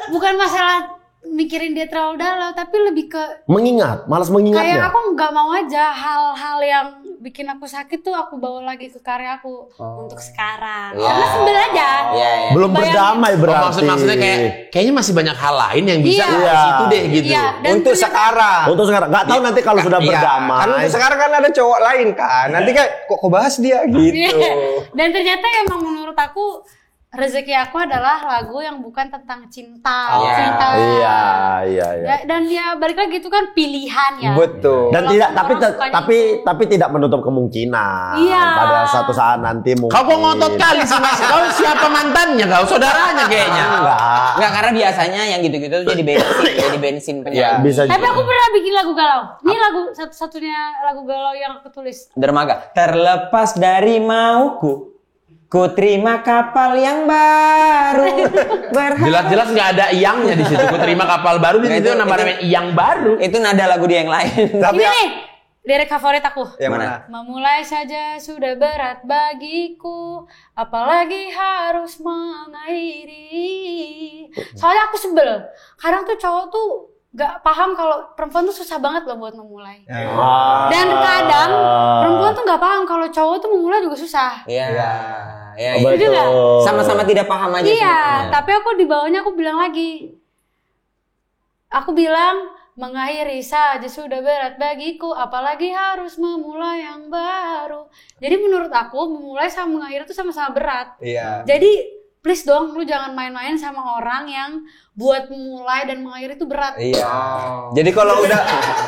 Bukan masalah mikirin dia terlalu dalam, tapi lebih ke Malas kayak mengingatnya. aku nggak mau aja hal-hal yang bikin aku sakit tuh aku bawa lagi ke karya aku untuk sekarang. Iya. Karena sebel aja. Iya. Belum berdamai berarti. Maksudnya kayaknya masih banyak hal lain yang bisa Iya. dari situ deh gitu. Iya, dan Untuk ternyata- sekarang. Untuk sekarang nggak tahu nanti kalau sudah Iya, berdamai. kan untuk sekarang kan ada cowok lain kan. Nanti kayak kok bahas dia gitu. Iya. Dan ternyata emang menurut aku rezeki aku adalah lagu yang bukan tentang cinta, Iya. cinta. Iya. Ya, dan ya balik lagi itu kan pilihan ya. Betul. Dan Kalau tidak orang tapi sukanya tapi tidak menutup kemungkinan Iya. pada satu saat nanti mungkin. Kau kok ngotot kali sih Mas? Kau siapa mantannya? Kau saudaranya kayaknya. Enggak, karena biasanya yang gitu-gitu tuh jadi bensin penyanyi. Bisa Tapi aku pernah bikin lagu galau. Ini lagu satu-satunya lagu galau yang aku tulis. Dermaga. Terlepas dari mauku, ku terima kapal yang baru. Jelas-jelas nggak ada iyangnya di situ. Ku terima kapal baru di Nah, situ itu- namanya iyang baru. Itu nada lagu dia yang lain. Tapi Ini nih, lirik favorit aku. yang Mana? mana? Memulai saja sudah berat bagiku, apalagi harus mengakhiri. Soalnya aku sebel. Kadang tuh cowok tuh gak paham kalau perempuan tuh susah banget loh buat memulai. Dan kadang perempuan tuh gak paham kalau cowok tuh memulai juga susah. Iya. Iya. Setuju nggak? Sama-sama tidak paham aja Iya, sebenarnya. tapi aku di bawahnya aku bilang lagi. Aku bilang mengakhiri saja sudah berat bagiku, apalagi harus memulai yang baru. Jadi menurut aku memulai sama mengakhiri itu sama-sama berat. Iya. Jadi please dong, lu jangan main-main sama orang yang buat memulai dan mengakhiri itu berat. Iya. Jadi kalau udah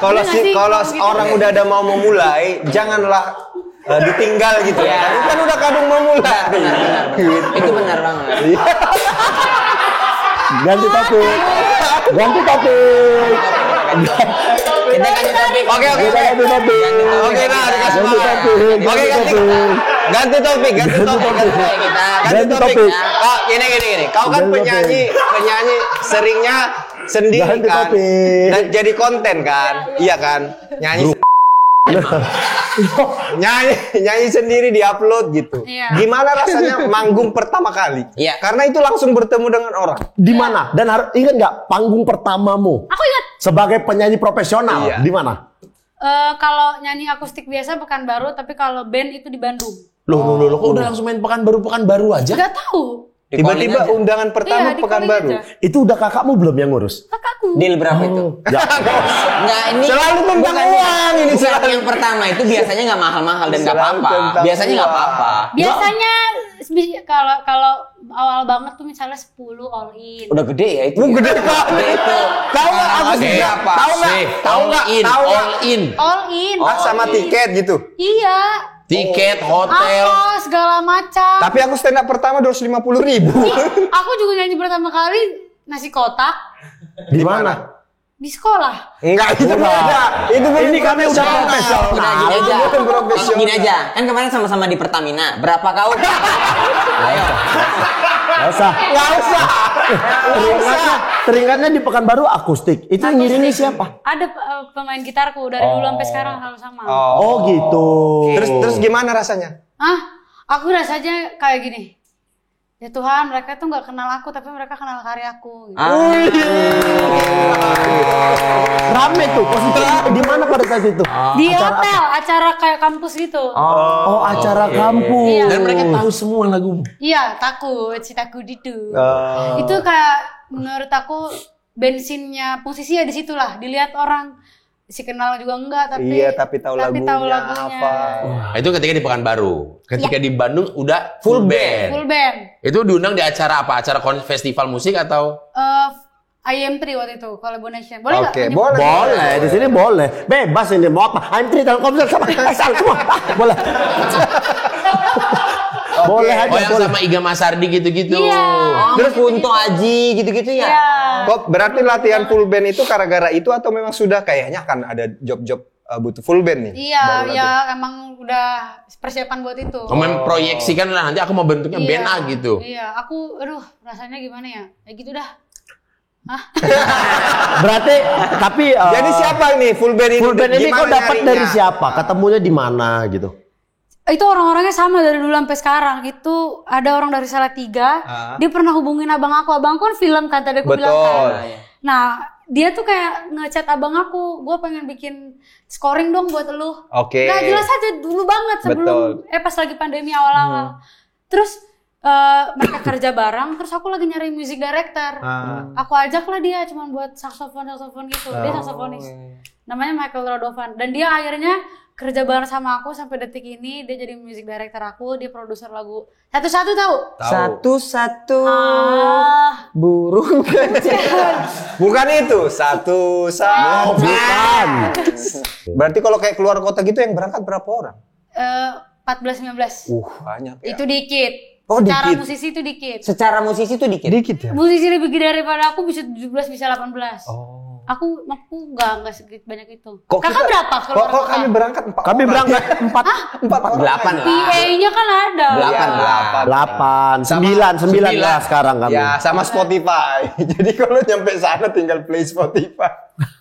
kalau Iya nggak sih? kalau Gitu. orang udah ada mau memulai, janganlah ditinggal gitu ya. Kan udah kadung mau mulai. Itu benar banget. Ganti topik. Kita ganti topik. Oke. Ganti topik. Oke, nah dikasih Ganti makan. topik. Oke, ganti topik. Ganti Ganti topik. topik. Kau gini. Kau kan Ganti topik. penyanyi seringnya sendiri Ganti kan. topik. Dan jadi konten kan. Iya kan? Nyanyi sendiri diupload gitu. Iya. Gimana rasanya manggung pertama kali? Iya. Karena itu langsung bertemu dengan orang. Di mana? Dan harus ingat nggak panggung pertamamu Aku ingat sebagai penyanyi profesional Iya. di mana? kalau nyanyi akustik biasa Pekanbaru, tapi kalau band itu di Bandung. Loh, kok udah langsung main Pekanbaru aja? Gak tahu. Di call-in Tiba-tiba aja. undangan pertama Iya, di Pekanbaru. call-in aja. Itu udah kakakmu belum yang ngurus? Kakakku. Deal berapa itu? Ya. Enggak, ini Selalu tentang bukan- uang ini bukan selalu. yang pertama itu biasanya nggak mahal-mahal dan nggak Selalu apa-apa. tentang Biasanya nggak uang. apa-apa. Biasanya kalau awal banget tuh misalnya 10 all in. Udah gede ya itu. Gede kok. Gede itu. Tahu nggak aku Oke. berapa? Tahu nggak? Sih, Tahu all nggak? in, Tahu nggak? all in. All in. Ah, sama tiket gitu. Iya. Tiket, hotel. Apa segala macam. Tapi aku stand up pertama 250.000. Aku juga nyanyi pertama kali nasi kotak Di mana? di sekolah. Enggak, itu beda. Itu baru Ini kami udah profesional. Udah gini aja. Itu bukan profesional. Gini aja. Kan kemarin sama-sama di Pertamina. Berapa kau? Ayo. Gak usah. Nggak usah. Teringatnya di Pekanbaru akustik. Itu yang ngiringi siapa? Ada pemain gitarku dari dulu sampai sekarang selalu sama. Oh gitu. Terus gimana rasanya? Aku rasanya kayak gini. Ya Tuhan, mereka tuh nggak kenal aku, tapi mereka kenal karyaku. Gitu. Rame tuh. Posisinya di mana pada saat itu? Di hotel, acara kayak kampus gitu. Oh, acara kampus. Iya. Dan mereka tahu semua lagu. Iya, takut, si takut itu. Itu kayak menurut aku bensinnya posisinya di situlah. Dilihat orang si kenal juga enggak, tapi Iya, tapi tahu lagunya apa. Nah, itu ketika di Pekanbaru. Ketika di Bandung udah full band. Full band. Itu diundang di acara apa? Acara festival musik atau? IM3 waktu itu, collaboration. Boleh nggak? Oke, menyebut? boleh. Boleh, di sini boleh. Bebas ini mau apa? I'm Tri Telkomsel sama Asal semua. Boleh. Boleh aja. Oh, yang boleh. sama Iga Masardi gitu-gitu. Iya. Terus Kunto Aji gitu-gitu ya? Iya. Kok berarti latihan full band itu gara-gara itu atau memang sudah kayaknya kan ada job-job butuh full band nih? Iya, Baru ya latihan. emang udah persiapan buat itu. Memproyeksikan lah nanti aku mau bentuknya Iya. band A gitu. Iya, aku rasanya gimana ya? Ya gitu dah. Berarti tapi Jadi siapa ini full band ini? full band ini Gimana kau dapat nyarinya? dari siapa? Ketemunya di mana gitu? Itu orang-orangnya sama dari dulu sampai sekarang. Itu ada orang dari Salatiga. Dia pernah hubungin abang aku. Abang aku kan film kan tadi aku bilang Betul. kan. Nah, dia tuh kayak ngechat abang aku. Gue pengen bikin scoring dong buat lu. Oke. Nah, jelas aja dulu banget sebelum pas lagi pandemi awal-awal. Terus mereka kerja bareng, terus aku lagi nyari music director. Aku ajak lah dia cuma buat saksofon gitu. Dia saksofonis. Namanya Michael Radovan. Dan dia akhirnya kerja bareng sama aku sampai detik ini. Dia jadi music director aku, dia produser lagu. Satu-satu tahu? Satu-satu burung Bukan itu, satu-satu. Bukan. Berarti kalau kayak keluar kota gitu yang berangkat berapa orang? 14-15. Banyak ya. Itu dikit. Oh, Secara dikit. musisi itu dikit. Secara musisi tuh dikit. Dikit ya? Musisi lebih gede daripada aku bisa 17 bisa 18. Aku enggak sedikit banyak itu. Kakak berapa keluar Kok kota? kami berangkat 4 Kami berangkat 4 orang. 8 lah. PA-nya kan ada. 8 lah. 8, 9 lah sekarang kami. Ya, sama Spotify. Jadi kalau nyampe sana tinggal play Spotify.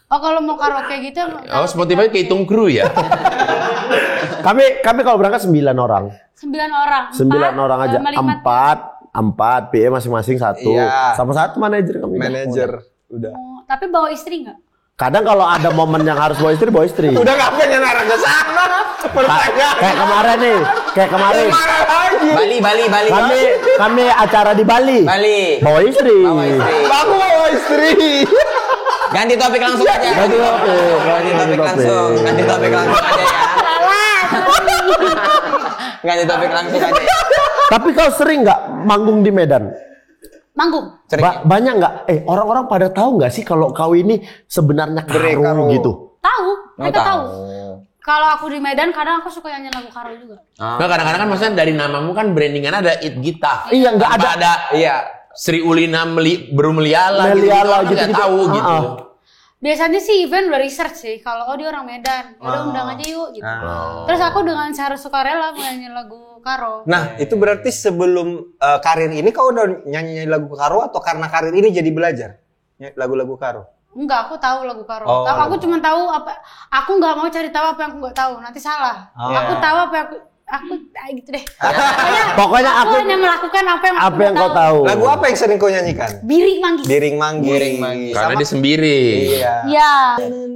Oh, kalau mau karaoke gitu Oh, Spotify kehitung kru ya. Kami kalau berangkat 9 orang. 9 orang. 9 orang aja. 4 PA masing-masing 1. Iya. Sama 1 manajer kami. Manajer. Udah. Tapi bawa istri nggak? Kadang kalau ada momen yang harus bawa istri. Udah gak pengen arah ke sana. Pertanyaan. Kayak kemarin nih, kayak kemarin. Mana lagi? Bali. Kami acara di Bali. Bali. Bawa istri. Aku bawa istri. Ganti topik langsung aja. Ganti topik. Ganti topik langsung. Ganti topik langsung aja ya. Ganti topik langsung aja ya. Tapi kau sering nggak manggung di Medan? Manggung. Banyak nggak? Orang-orang pada tahu nggak sih kalau kau ini sebenarnya karo gitu? Tahu, mereka tahu. Kalau aku di Medan kadang aku suka nyanyi lagu karo juga. Nah, kadang-kadang kan maksudnya dari namamu kan brandingan ada It Gita. Iya, nggak Tanpa ada. Iya. Sri Ulina Meliala Meliala gitu, gitu-gitu. nggak tahu gitu. Biasanya sih event udah research sih. Kalau dia orang Medan, udah undang aja yuk gitu. Terus aku dengan cara sukarela nyanyi lagu karo. Nah, itu berarti sebelum karir ini kau udah nyanyi lagu karo atau karena karir ini jadi belajar lagu-lagu karo? Enggak, aku tahu lagu karo. Oh, Aku cuma tahu apa. Aku nggak mau cari tahu apa yang aku nggak tahu. Nanti salah. Aku tahu apa yang aku gitu deh. Pokoknya aku hanya melakukan apa yang kau tahu. Lagu apa yang sering kau nyanyikan? Biring manggis. Biring manggis. Karena dia sendiri. Iya. Ya.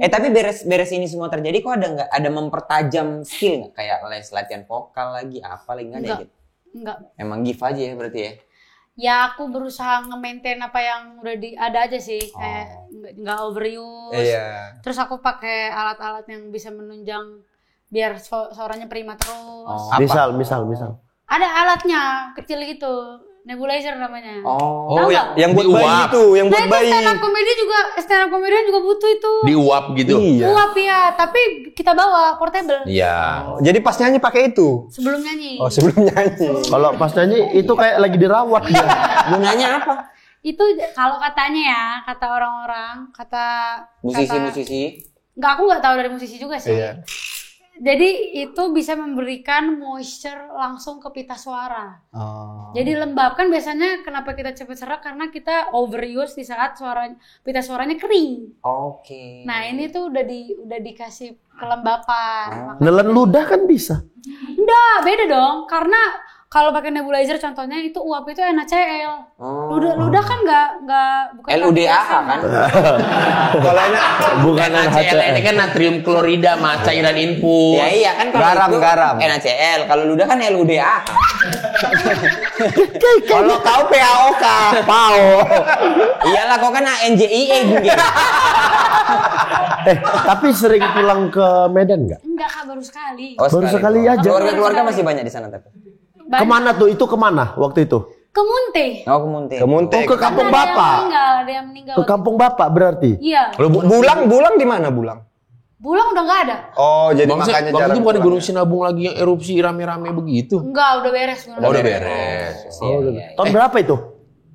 Tapi beres ini semua terjadi kok ada mempertajam skill nggak? Kayak latihan vokal lagi apa lagi nggak ada Enggak. gitu? Enggak. Emang give aja ya berarti ya? Ya aku berusaha nge-maintain apa yang udah ada aja sih, kayak nggak overuse. Iya. Terus aku pakai alat-alat yang bisa menunjang biar suaranya prima terus. Misal. Ada alatnya kecil gitu, nebulizer namanya. Oh, Tahu yang buat bayi nggak? itu, yang buat Nah bayi. itu stand up komedian juga butuh itu. Diuap gitu. Iya. Uap ya, tapi kita bawa portable. Iya. Jadi pas nyanyi pakai itu. Sebelum nyanyi. Oh, sebelum nyanyi. Kalau pas nyanyi itu kayak lagi dirawat dia. Gunanya apa? Itu kalau katanya ya, kata orang-orang, kata Musisi-musisi. Enggak, aku nggak tahu dari musisi juga sih. Iya. Jadi itu bisa memberikan moisture langsung ke pita suara. Jadi lembab, kan biasanya kenapa kita cepet serak karena kita overuse di saat pita suaranya kering. Oke. Nah ini tuh udah dikasih kelembapan. Nelen ludah kan bisa. Enggak, beda dong. Karena kalau pakai nebulizer contohnya itu uap itu NaCl. Ludah kan bukan LUDAH kan? Kalau enak Bukan NaCl ini kan natrium klorida sama cairan infus. Ya iya kan kalau itu garam. NaCl, kalau ludah kan LUDAH. Kalau kau PAOK, PAO. Iyalah kok kan NJIE gue. Tapi sering pulang ke Medan nggak? Enggak, Kak, baru sekali. Baru sekali aja. Keluarga masih banyak di sana tapi. Banyak. Kemana tuh? Itu kemana waktu itu? Ke Munte. Oh, ke Munte. Kemunte. Ke kampung Ada bapak. yang meninggal. Ke kampung bapak berarti. Iya. Bulang di mana Bulang? Bulang udah nggak ada. Oh, jadi Bangsa, makanya waktu jarang. itu bukan di pulang Gunung ya? Sinabung lagi yang erupsi rame-rame begitu. Enggak, udah beres. Oh, udah beres. Tahun berapa itu?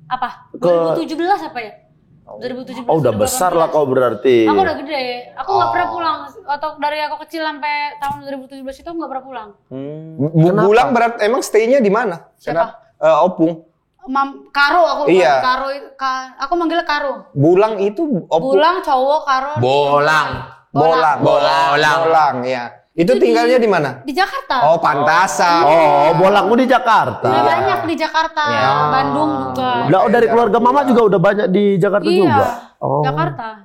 Apa? 2017 apa ya? 2017. Oh, udah besar lah kau berarti. Aku udah gede. Aku nggak pernah pulang. Atau dari aku kecil sampai tahun 2017 itu aku nggak pernah pulang. Bulang berarti emang stay-nya di mana? Siapa? Opung. Karo aku. Iya. Karo. Aku manggilnya Karo. Bulang itu Opung. Bulang cowok Karo. Bolang, ya. Itu tinggalnya di mana? Di Jakarta. Oh, Pantasan. Oh, bolangmu di Jakarta. Udah banyak di Jakarta, Bandung juga. Lah, dari keluarga mama juga udah banyak di Jakarta Iya, juga. Oh. Jakarta.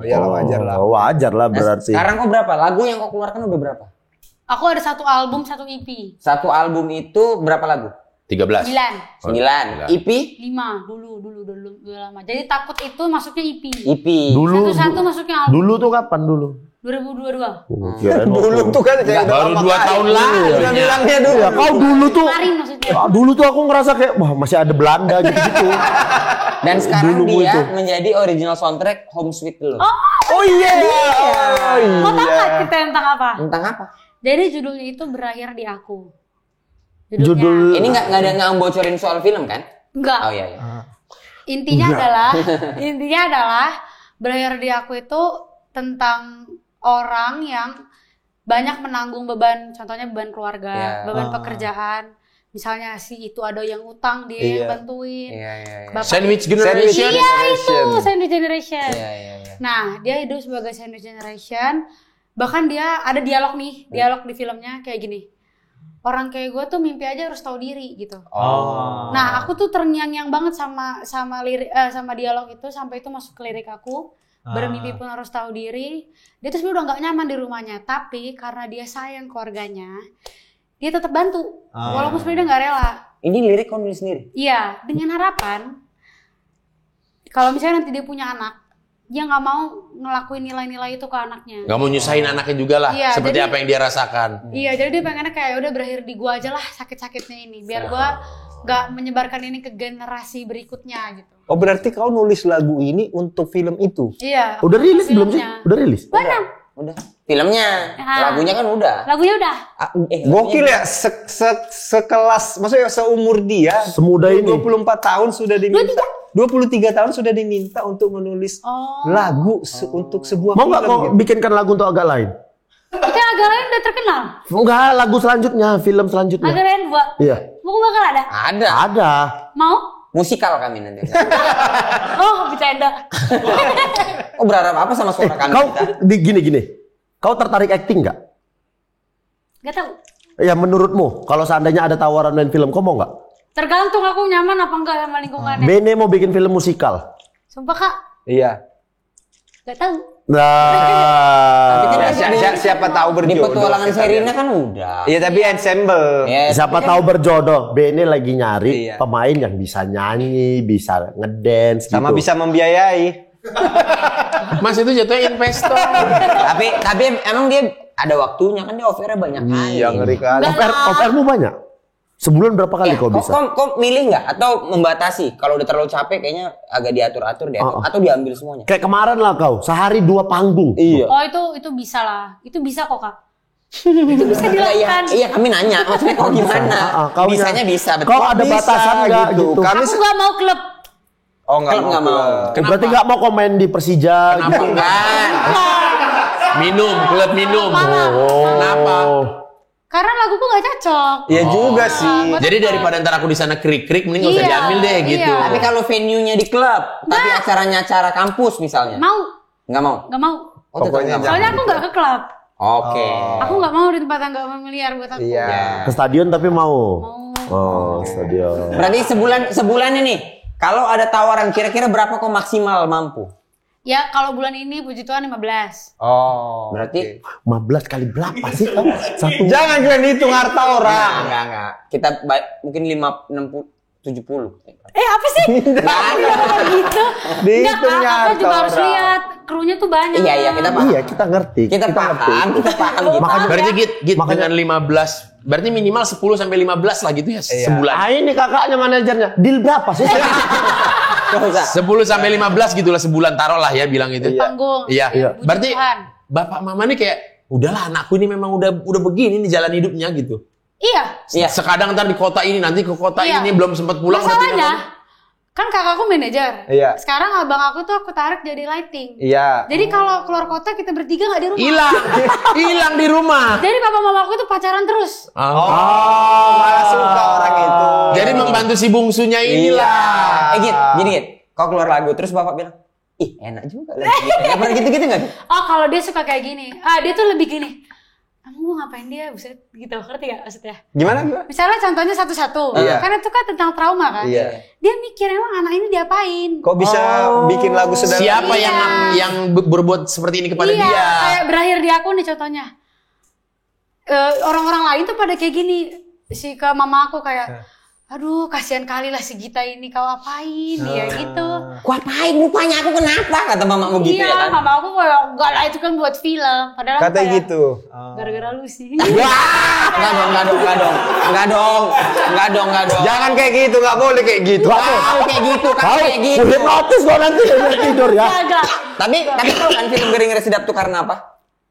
Ya wajar lah. Wajar lah berarti. Sekarang kok berapa? Lagu yang kau keluarkan udah berapa? Aku ada 1 album, 1 EP. Satu album itu berapa lagu? 13. 9. 9. EP? 5 dulu lama. Jadi takut itu masuknya EP. EP. Dulu. Satu-satu masuknya album. Dulu tuh kapan dulu? 2022. Dulu tuh kan kayak Baru 2 tahun lalu. Udah bilangnya dulu. Ya, kau dulu tuh. Kemarin maksudnya. Dulu tuh aku ngerasa kayak wah masih ada Belanda gitu-gitu. Dan sekarang Dulu dia itu. menjadi original soundtrack Home Sweet Loan. Oh iya. Mau tahu nggak cerita tentang apa? Tentang apa? Jadi judulnya itu Berakhir di Aku. Judul Ini nggak bocorin soal film kan? Enggak. Oh iya. Intinya adalah Berakhir di Aku itu tentang orang yang banyak menanggung beban, contohnya beban keluarga, beban pekerjaan. Misalnya si itu ada yang utang, dia yang bantuin. Bapak- Sandwich Generation. Iya itu, Sandwich Generation. Iya. Nah, dia hidup sebagai Sandwich Generation. Bahkan dia ada dialog di filmnya kayak gini. Orang kayak gue tuh mimpi aja harus tahu diri gitu. Nah, aku tuh terngiang-ngiang banget sama lirik sama dialog itu sampai itu masuk ke lirik aku. Bermimpi pun harus tahu diri. Dia tuh sebenarnya udah nggak nyaman di rumahnya, tapi karena dia sayang keluarganya, dia tetap bantu. Walaupun sebenarnya dia nggak rela. Ini lirik kau nulis sendiri? Iya, dengan harapan kalau misalnya nanti dia punya anak, dia nggak mau ngelakuin nilai-nilai itu ke anaknya. Gak mau nyusahin anaknya juga lah. Iya, seperti jadi- apa yang dia rasakan. Iya, jadi dia pengennya kayak udah berakhir di gua aja lah sakit-sakitnya ini, biar gua nggak menyebarkan ini ke generasi berikutnya gitu. Oh, berarti kau nulis lagu ini untuk film itu? Iya. udah rilis belum sih? filmnya. Udah rilis? Benar. Udah. Filmnya, lagunya kan udah. Lagunya udah. Gokil ya, sekelas, maksudnya seumur dia. Semudah ini. 24 tahun sudah diminta. 23 tahun sudah diminta untuk menulis lagu untuk sebuah Mau film. nggak kau gitu. bikinkan lagu untuk agak lain? Itu agak lain udah terkenal. Enggak, lagu selanjutnya, film selanjutnya. Agak lain buat. Iya. Mau bakal ada? Ada. Ada. Mau? Musikal kami nanti. Oh, bercanda. Oh berharap apa sama suara kami? Kau gini. Kau tertarik acting nggak? Gak tahu. Ya menurutmu, kalau seandainya ada tawaran main film, kau mau nggak? Tergantung aku nyaman apa enggak sama lingkungannya. Bene mau bikin film musikal. Sumpah Kak, Iya. gak tahu. Nah, siapa tahu Di berjodoh. petualangan kita Sherina lihat. kan udah. Iya tapi ensemble. Ya, Siapa tahu berjodoh. Bene lagi nyari Iya. pemain yang bisa nyanyi, bisa ngedance Sama gitu. bisa membiayai. Mas itu jatuhnya investor. tapi emang dia ada waktunya kan, dia offer-nya banyak kali. Iya ngeri kali. Offermu banyak? Sebulan berapa kali kau bisa? Kok milih nggak atau membatasi? Kalau udah terlalu capek kayaknya agak diatur-atur deh, atau diambil semuanya. Kayak kemarin lah kau, sehari 2 panggung. Iya. Oh itu bisa lah. Itu bisa kok Kak. Itu bisa dilakukan. Iya kami nanya, maksudnya kok gimana? Kau Bisanya bisa, betul. Kau ada Bisa batasan nggak gitu? Kami Aku nggak mau klub. Oh nggak Klub mau. nggak mau. Klub. Berarti nggak mau komen di Persija gitu? Bukan. Minum, klub minum. Kenapa? Karena laguku nggak cocok. Iya juga sih. Jadi daripada ntar aku di sana krik-krik, mending nggak usah Iya, diambil deh gitu. iya. Tapi kalau venue-nya di klub, tapi acaranya acara kampus misalnya. Mau? Nggak mau. Nggak mau. Oh, tetap Pokoknya nggak mau. Soalnya aku nggak ke klub. Oke. Aku nggak mau di tempat yang nggak familiar buat aku. Iya. Ke stadion tapi mau? Mau. Oh, stadion. Berarti sebulan ini kalau ada tawaran kira-kira berapa kok maksimal mampu? Ya kalau bulan ini puji Tuhan 15. Oh. Berarti 15 kali berapa sih kau? Satu. Jangan kalian hitung harta orang. enggak. Kita mungkin 5 60 70. Apa sih? Nggak gitu. Dihitungnya Enggak, Kakak juga harus orang. lihat. Krunya tuh banyak. Iya, kita paham. Iya, kita ngerti. Kita paham gitu. Makanya Berarti git Makanya- dengan 15, berarti minimal 10 sampai 15 lah gitu ya sebulan. ini kakaknya manajernya. Deal berapa sih? 10 sampai 15 gitulah sebulan, taruh lah ya bilang itu. Panggung. Iya. Ya, puji Berarti Tuhan. bapak mama nih kayak udahlah anakku ini memang udah begini nih jalan hidupnya gitu. Iya. Iya. Sekadang ntar di kota ini, nanti ke kota Iya. ini belum sempat pulang. Masalahnya kan kakakku manajer. Iya. Sekarang abang aku tuh aku tarik jadi lighting. Iya. Jadi kalau keluar kota kita bertiga nggak di rumah. hilang di rumah. Jadi papa mama aku tuh pacaran terus. Oh, malah suka orang itu. Jadi membantu si bungsunya inilah. Gini. Kau keluar lagu terus bapak bilang, ih enak juga lagi. Nggak pernah gitu-gitu nggak? Oh kalau dia suka kayak gini. Dia tuh lebih gini. Kamu ngapain dia? Buset gitu. Ngerti gak maksudnya? Gimana? Misalnya contohnya satu-satu. Iya. Karena itu kan tentang trauma kan. Iya. Dia mikir emang anak ini diapain. Kok bisa bikin lagu sedalam? Siapa Iya. yang berbuat seperti ini kepada Iya, dia? kayak berakhir di aku nih contohnya. Orang-orang lain tuh pada kayak gini. Si ke mama aku kayak, aduh kasihan kali lah si Gita ini, kau apain dia gitu. Ku apain mukanya aku kenapa? Kata mamamu gitu Iya, ya kan? mama aku kayak, enggak lah itu kan buat film. Padahal aku Katanya kayak, gitu. gara-gara lu sih. Enggak dong. Jangan kayak gitu, nggak boleh kayak gitu. Kau kayak gitu, Kau hipnotis kau nanti dia tidur ya. Agak. Tapi tahu kan film Gering Sedap tuh karena apa?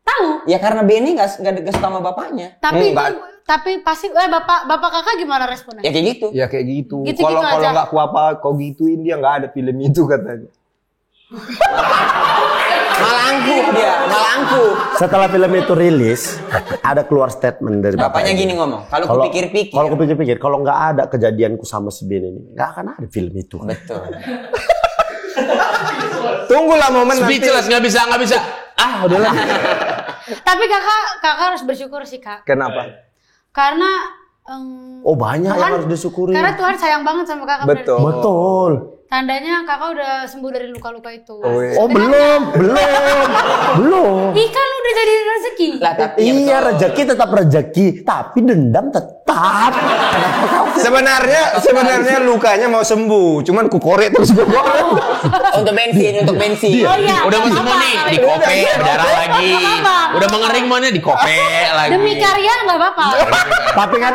Tahu. Ya karena Benny nggak suka sama bapaknya. Tapi pasti bapak kakak gimana responnya? Ya kayak gitu. Ya kayak gitu. Gitu-gitu Kalau aja. nggak ku apa, kau gituin dia nggak ada film itu katanya. Malah angkuh. Setelah film itu rilis, ada keluar statement dari Bapaknya bapaknya. gini ngomong, kalau Kalau kupikir-pikir. aku pikir-pikir, kalau nggak ada kejadianku sama si Ben ini, nggak akan ada film itu. Betul. Tunggulah momen nanti. Speechless, nggak bisa. Udahlah. Tapi kakak harus bersyukur sih kak. Kenapa? Karena Oh banyak yang harus disyukuri. Karena Tuhan sayang banget sama kakak. Betul. berarti. Betul. Tandanya kakak udah sembuh dari luka-luka itu. Oh belum. Ih kan udah jadi rezeki. Lah tapi Iya rezeki tetap rezeki, tapi dendam tetap. Sebenarnya lukanya mau sembuh, cuman ku korek terus gue. untuk bensin. Oh iya. Udah mau sembuh nih, dikope, berdarah lagi. Apa-apa. Udah mengering mana dikope lagi. Demi karya nggak apa-apa. Tapi kan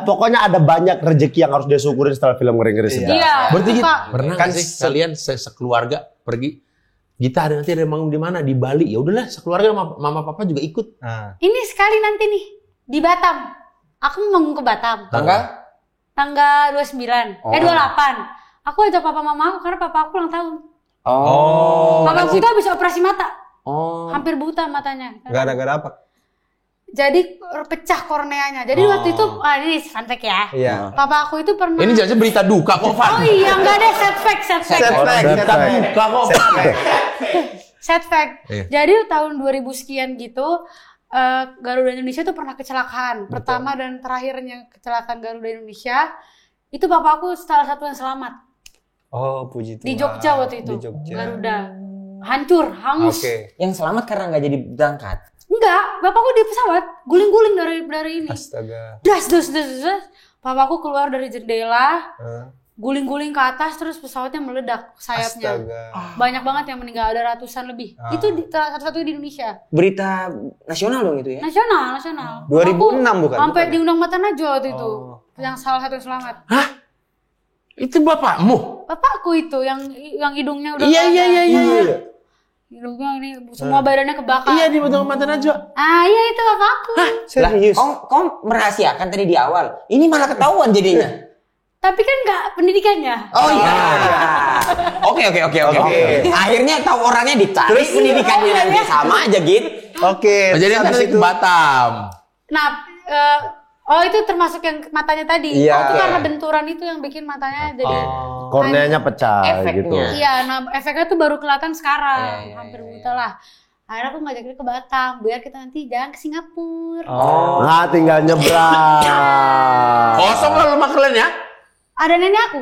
pokoknya ada banyak rezeki yang harus disyukurin setelah film ngeri-ngeri sedap. Iya. Berarti Pak. pernah kan sih kalian sekeluarga pergi? Kita ada nanti ada manggung di mana? Di Bali. Ya udahlah, sekeluarga mama papa juga ikut. Ini sekali nanti nih di Batam. Aku mau manggung ke Batam. Tanggal 29. 28. Aku ajak papa mama aku karena papa aku ulang tahun. Papa aku tuh habis operasi mata. Hampir buta matanya. Gara-gara apa? Jadi pecah korneanya. Jadi waktu itu, ini fun fact ya. Iya. Papa aku itu pernah. Ini jelasnya berita duka kok, Van. Oh iya, enggak ada set fact. Berita duka kok. Set fact. Iya. Jadi tahun 2000 sekian gitu, Garuda Indonesia tuh pernah kecelakaan. Pertama dan terakhirnya kecelakaan Garuda Indonesia, itu papa aku salah satu yang selamat. Oh, puji Tuhan. Di Jogja waktu itu. Di Jogja. Garuda. Hancur, hangus. Oke. Yang selamat karena nggak jadi berangkat. Enggak, bapakku di pesawat guling-guling dari ini. Astaga. Das. Papaku keluar dari jendela, guling-guling ke atas, terus pesawatnya meledak sayapnya. Astaga. Banyak banget yang meninggal, ada ratusan lebih. Itu satu-satu di Indonesia. Berita nasional dong itu ya? Nasional. 2006 bukan? Sampai diundang Mata Najwa waktu itu. Yang salah satu yang selamat. Hah? Itu bapakmu? Bapakku itu yang hidungnya udah Iya. Hidungnya ini semua badannya kebakar. Iya, di Bentang Mata Najwa. Iya itu bapakku. Serius? Kau merahasiakan tadi di awal. Ini malah ketahuan jadinya. Tapi kan nggak pendidikannya. Oh iya. Oke. Akhirnya tahu orangnya dicari, terus pendidikannya nanti sama aja gitu. Oke. Jadi kan ke Batam. Nah, itu termasuk yang matanya tadi. Iya. Itu karena benturan itu yang bikin matanya jadi korneanya pecah Efeknya. gitu. Iya, nah efeknya tuh baru kelihatan sekarang. Iya. Hampir buta lah. Akhirnya aku ngajak dia ke Batam biar kita nanti jalan ke Singapura. Nah, tinggal nyebrang. Kosong lah rumah kalian ya? Ada nenek aku.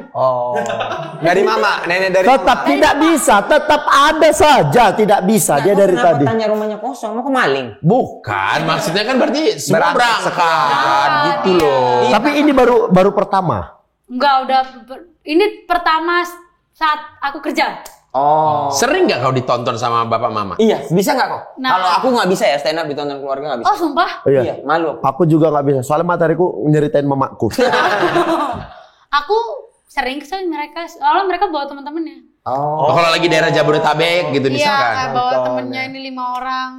Dari mama, nenek dari Tetap tidak bisa, tetap ada saja tidak bisa dia dari Kenapa tadi. tanya rumahnya kosong? Mau ke maling? Bukan, maksudnya kan berarti semua Berangkat berangkat gitu loh. Tapi ini baru pertama. Enggak, ini pertama saat aku kerja. Sering nggak kau ditonton sama bapak mama? Iya, bisa nggak kok? Nah. Kalau aku nggak bisa ya stand up ditonton keluarga nggak bisa. Oh, sumpah? Iya. Malu. Aku juga nggak bisa. Soalnya materiku nyeritain mamaku. Aku sering kesel mereka, soalnya mereka bawa teman-temannya. Oh, kalau lagi daerah Jabodetabek gitu Iya, misalkan. bawa temennya ini 5 orang.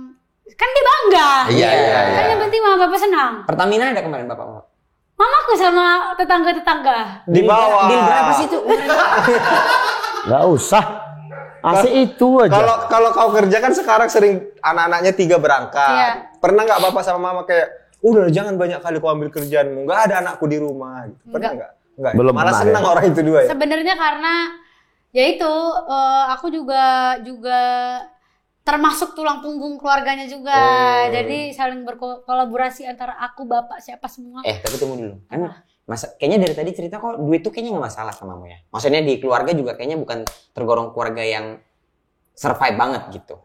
Kan dia bangga. Iya. Kan yang penting mama bapak senang. Pertamina ada kemarin bapak mama. Mamaku sama tetangga-tetangga. di bawah. Deal berapa sih itu? Nggak usah. Asik itu aja. Kalau kau kerja kan sekarang sering anak-anaknya 3 berangkat. Iya. Pernah nggak bapak sama mama kayak, udah jangan banyak kali kau ambil kerjaanmu, nggak ada anakku di rumah. Pernah nggak? Nggak. Belum Malah pernah, senang ya. orang itu dua ya. Sebenarnya karena ya itu aku juga termasuk tulang punggung keluarganya juga. Jadi saling berkolaborasi antara aku, bapak, siapa semua. Tapi tunggu dulu. Kan kayaknya dari tadi cerita kok duit tuh kayaknya nggak masalah sama kamu ya. Maksudnya di keluarga juga kayaknya bukan tergolong keluarga yang survive banget gitu.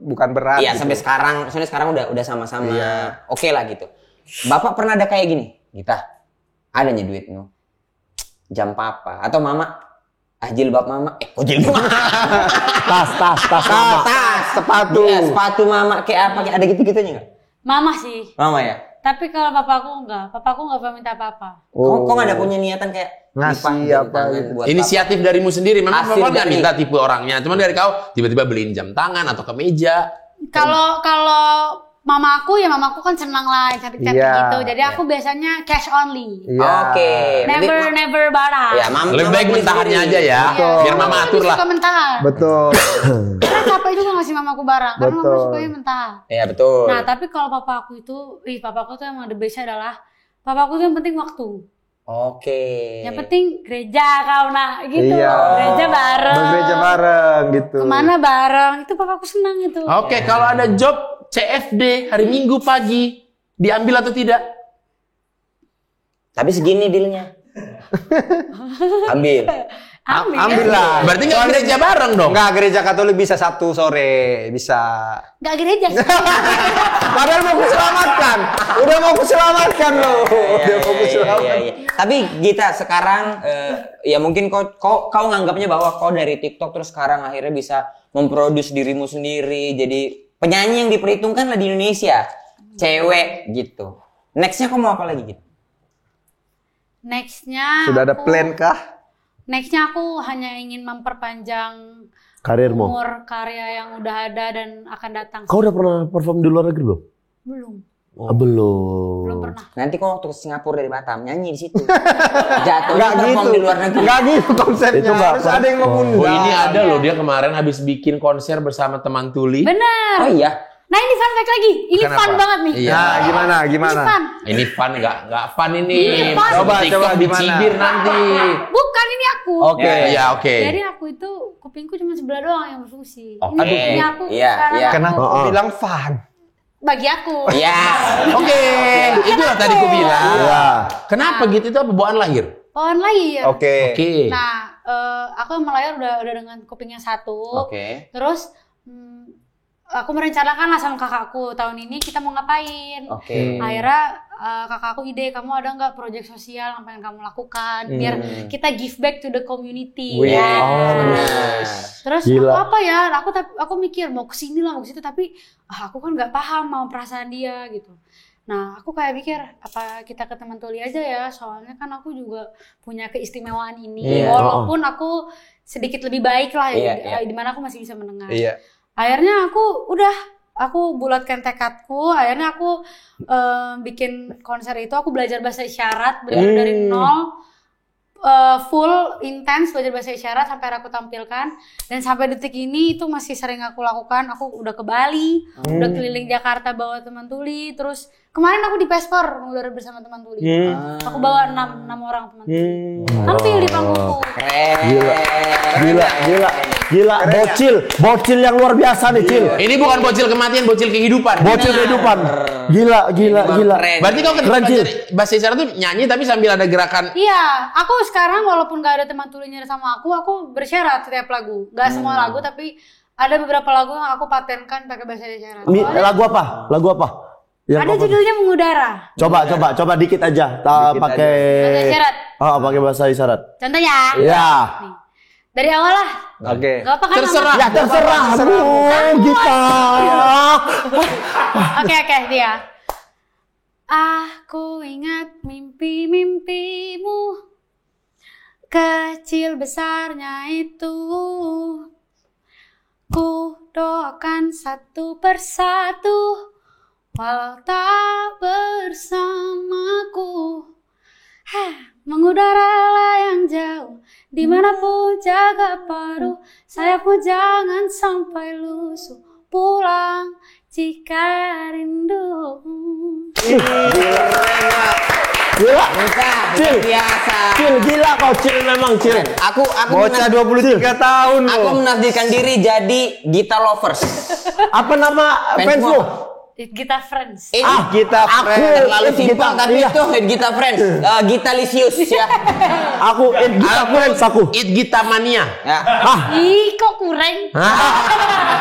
Bukan berat. Iya, gitu. sampai sekarang, soalnya sekarang udah sama-sama. Iya. Oke lah gitu. Bapak pernah ada kayak gini, Gita, adanya duitmu, jam papa, atau mama, jilbab mama, kok jilbab? Tas mama. Tas, sepatu. Iya, sepatu mama, kayak apa, kayak ada gitu-gitunya nggak? Mama sih. Mama ya? Tapi kalau papaku enggak pernah minta apa-apa. Kok nggak ada punya niatan kayak Ngasih lipat apa tangan gitu. buat Inisiatif darimu sendiri. Memang Hasil bapak nggak dari- minta tipe orangnya. Cuma dari kau tiba-tiba beliin jam tangan atau kemeja. Kalau mamaku kan senang lah cantik-cantik Iya. gitu. Jadi aku biasanya cash only. Iya. Oke. Never barang. Ya, mama Lebih baik beli mentahannya sendiri. aja ya. Iya. Biar mama Mama atur lebih lah. suka mentahan. Betul. Karena capek juga ngasih mamaku barang. Karena mama Betul. sukanya mentahan. Iya betul. Nah, tapi kalau papaku tuh emang the best adalah papaku tuh yang penting waktu. Oke. Yang penting gereja kau nak gitu. Iya. Gereja bareng. Bergereja bareng gitu. Kemana bareng. Itu papaku senang itu. Oke, kalau ada job CFD hari Minggu pagi, diambil atau tidak? Tapi segini dealnya. Ambil. Ambil lah. Berarti nggak gereja bareng dong? Enggak, gereja Katolik bisa Sabtu sore, bisa. Gak gereja sih. Padahal mau kuselamatkan. Udah mau kuselamatkan loh. Udah mau kuselamatkan. Iya. Tapi Gita sekarang ya mungkin kau nganggapnya bahwa kau dari TikTok terus sekarang akhirnya bisa memproduksi dirimu sendiri jadi penyanyi yang diperhitungkan lah di Indonesia, cewek gitu. Nextnya kau mau apa lagi gitu? Nextnya Sudah ada plan kah? Nextnya aku hanya ingin memperpanjang Karirmu. umur karya yang udah ada dan akan datang. Kau udah pernah perform di luar negeri belum? Belum Belum. pernah. Nanti kau waktu ke Singapura dari Batam nyanyi di situ. Jatuh Enggak perform gitu. di luar negeri. Enggak gitu konsepnya. Itu nggak Harus ada yang mengundang. Oh, ini ada loh, dia kemarin habis bikin konser bersama teman tuli. Bener. Oh iya. Nah ini fun fact lagi. Ini Kenapa? fun banget nih. Iya. Nah, gimana? Ini fun. Ini fun nggak fun ini. fun. Coba, TikTok coba, gimana? dicibir nanti. Bukan ini aku. Oke. Ya, oke. Jadi aku itu kupingku cuma sebelah doang yang berfungsi. Oke. Ini kupingnya aku Iya, sekarang iya. Kenapa Oh, kau oh. bilang fun? bagi aku. Iya. Oke, itulah tadi aku bilang. Iya. Kenapa gitu itu apa bawaan lahir? Pohon lahir. Oke. Oke. Nah, aku sama layar udah dengan kuping yang satu. Oke. Terus aku merencanakan lah sama kakakku tahun ini kita mau ngapain. Akhirnya kakakku ide, kamu ada nggak proyek sosial yang pengen kamu lakukan biar kita give back to the community. Terus apa ya? Aku mikir mau kesini lah, mau kesitu, tapi aku kan nggak paham mau perasaan dia gitu. Nah, aku kayak mikir apa kita ke teman tuli aja ya, soalnya kan aku juga punya keistimewaan ini, walaupun aku sedikit lebih baik lah ya, dimana aku masih bisa mendengar. Akhirnya aku bulatkan tekadku, akhirnya aku bikin konser itu, aku belajar bahasa isyarat benar dari nol, full intens belajar bahasa isyarat sampai aku tampilkan, dan sampai detik ini itu masih sering aku lakukan. Aku udah ke Bali, udah keliling Jakarta bawa teman tuli, terus kemarin aku di Pespor mengudara bersama teman tuli. Aku bawa 6 orang teman tuli. Tampil di panggungku. Gila. Bocil yang luar biasa nih, Cil. Ini bukan bocil kematian, bocil kehidupan. Bocil kehidupan. Gila. Berarti kau ketika belajar bahasa isyarat tuh nyanyi tapi sambil ada gerakan. Iya, aku sekarang walaupun gak ada teman tulinya sama aku bersyarat setiap lagu. Gak semua lagu, tapi ada beberapa lagu yang aku patenkan pakai bahasa isyarat. Lagu apa? Ada judulnya Mengudara. Coba dikit aja. Pakai bahasa isyarat. Pakai bahasa isyarat. Contohnya. Iya. Dari awal lah. Oke. Gak apa kan? Terserah. Ya terserah. Kita. Oke, dia. Aku ingat mimpi-mimpimu, kecil besarnya itu. Ku doakan satu persatu, walau tak bersamaku. Mengudaralah yang jauh, dimanapun jaga paruh, sayapmu jangan sampai lusuh, pulang jika rindu. Gila. Cil biasa. Cil gila kau, Cil memang Cil. Aku Bocah 23 tahun loh. Aku menafsirkan diri jadi Gita Lovers. Apa nama fansmu? Gita Friends. Kita Terlalu simpel tapi itu Gita Friends. Gita Lisius ya. Aku Gita Friends aku. Gita Mania. Ya. Ih, kok kurang?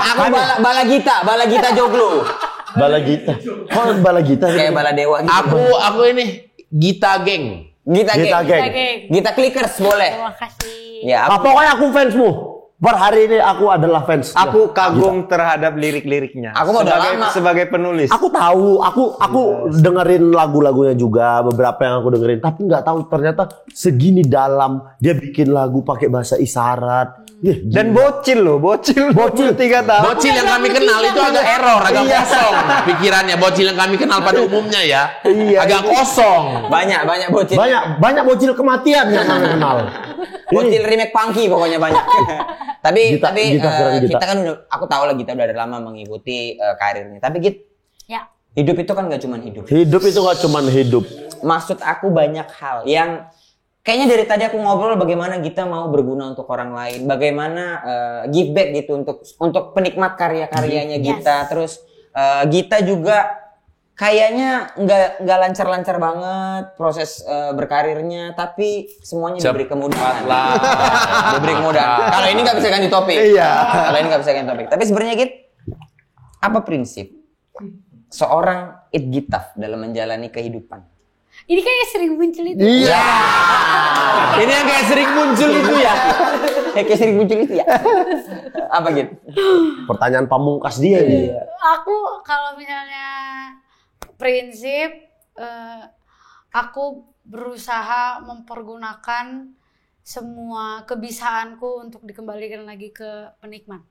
Aku bala Gita Joglo. Bala Gita. Oh, Bala Gita. Kayak bala dewa gitu. Aku ini Gita Geng. Gita Geng. Gita Clickers boleh. Terima kasih. Ya, Pokoknya aku fansmu. Hari ini aku adalah fans. Aku kagum terhadap lirik-liriknya. Aku mau sebagai penulis. Aku tahu, aku dengerin lagu-lagunya juga, beberapa yang aku dengerin, tapi nggak tahu ternyata segini dalam dia bikin lagu pakai bahasa isyarat. Dan bocil 3 tahun. Bocil yang kami kenal itu agak error, agak kosong pikirannya. Bocil yang kami kenal pada umumnya ya, agak kosong. Banyak bocil. Banyak bocil kematian yang kami kenal. Bocil remake Punky pokoknya banyak. Tapi Gita. kita kan udah, aku tahu lah kita udah lama mengikuti karirnya. Tapi Ya. hidup itu kan gak cuma hidup. Hidup itu nggak cuma hidup. Maksud aku banyak hal yang kayaknya dari tadi aku ngobrol bagaimana kita mau berguna untuk orang lain, bagaimana give back gitu untuk penikmat karya-karyanya Gita. Terus Gita juga kayaknya nggak lancar-lancar banget proses berkarirnya, tapi semuanya diberi kemudahan. Diberi kemudahan. Kalau ini nggak bisa ganti topik. Kalau ini nggak bisa ganti topik. Tapi sebenarnya apa prinsip seorang Gita dalam menjalani kehidupan? Ini kayak sering muncul itu. Iya. Ini yang kayak sering muncul itu ya. Kayak sering muncul itu ya. Apa gitu? Pertanyaan pamungkas dia nih. Aku kalau misalnya prinsip, aku berusaha mempergunakan semua kebisaanku untuk dikembalikan lagi ke penikmat.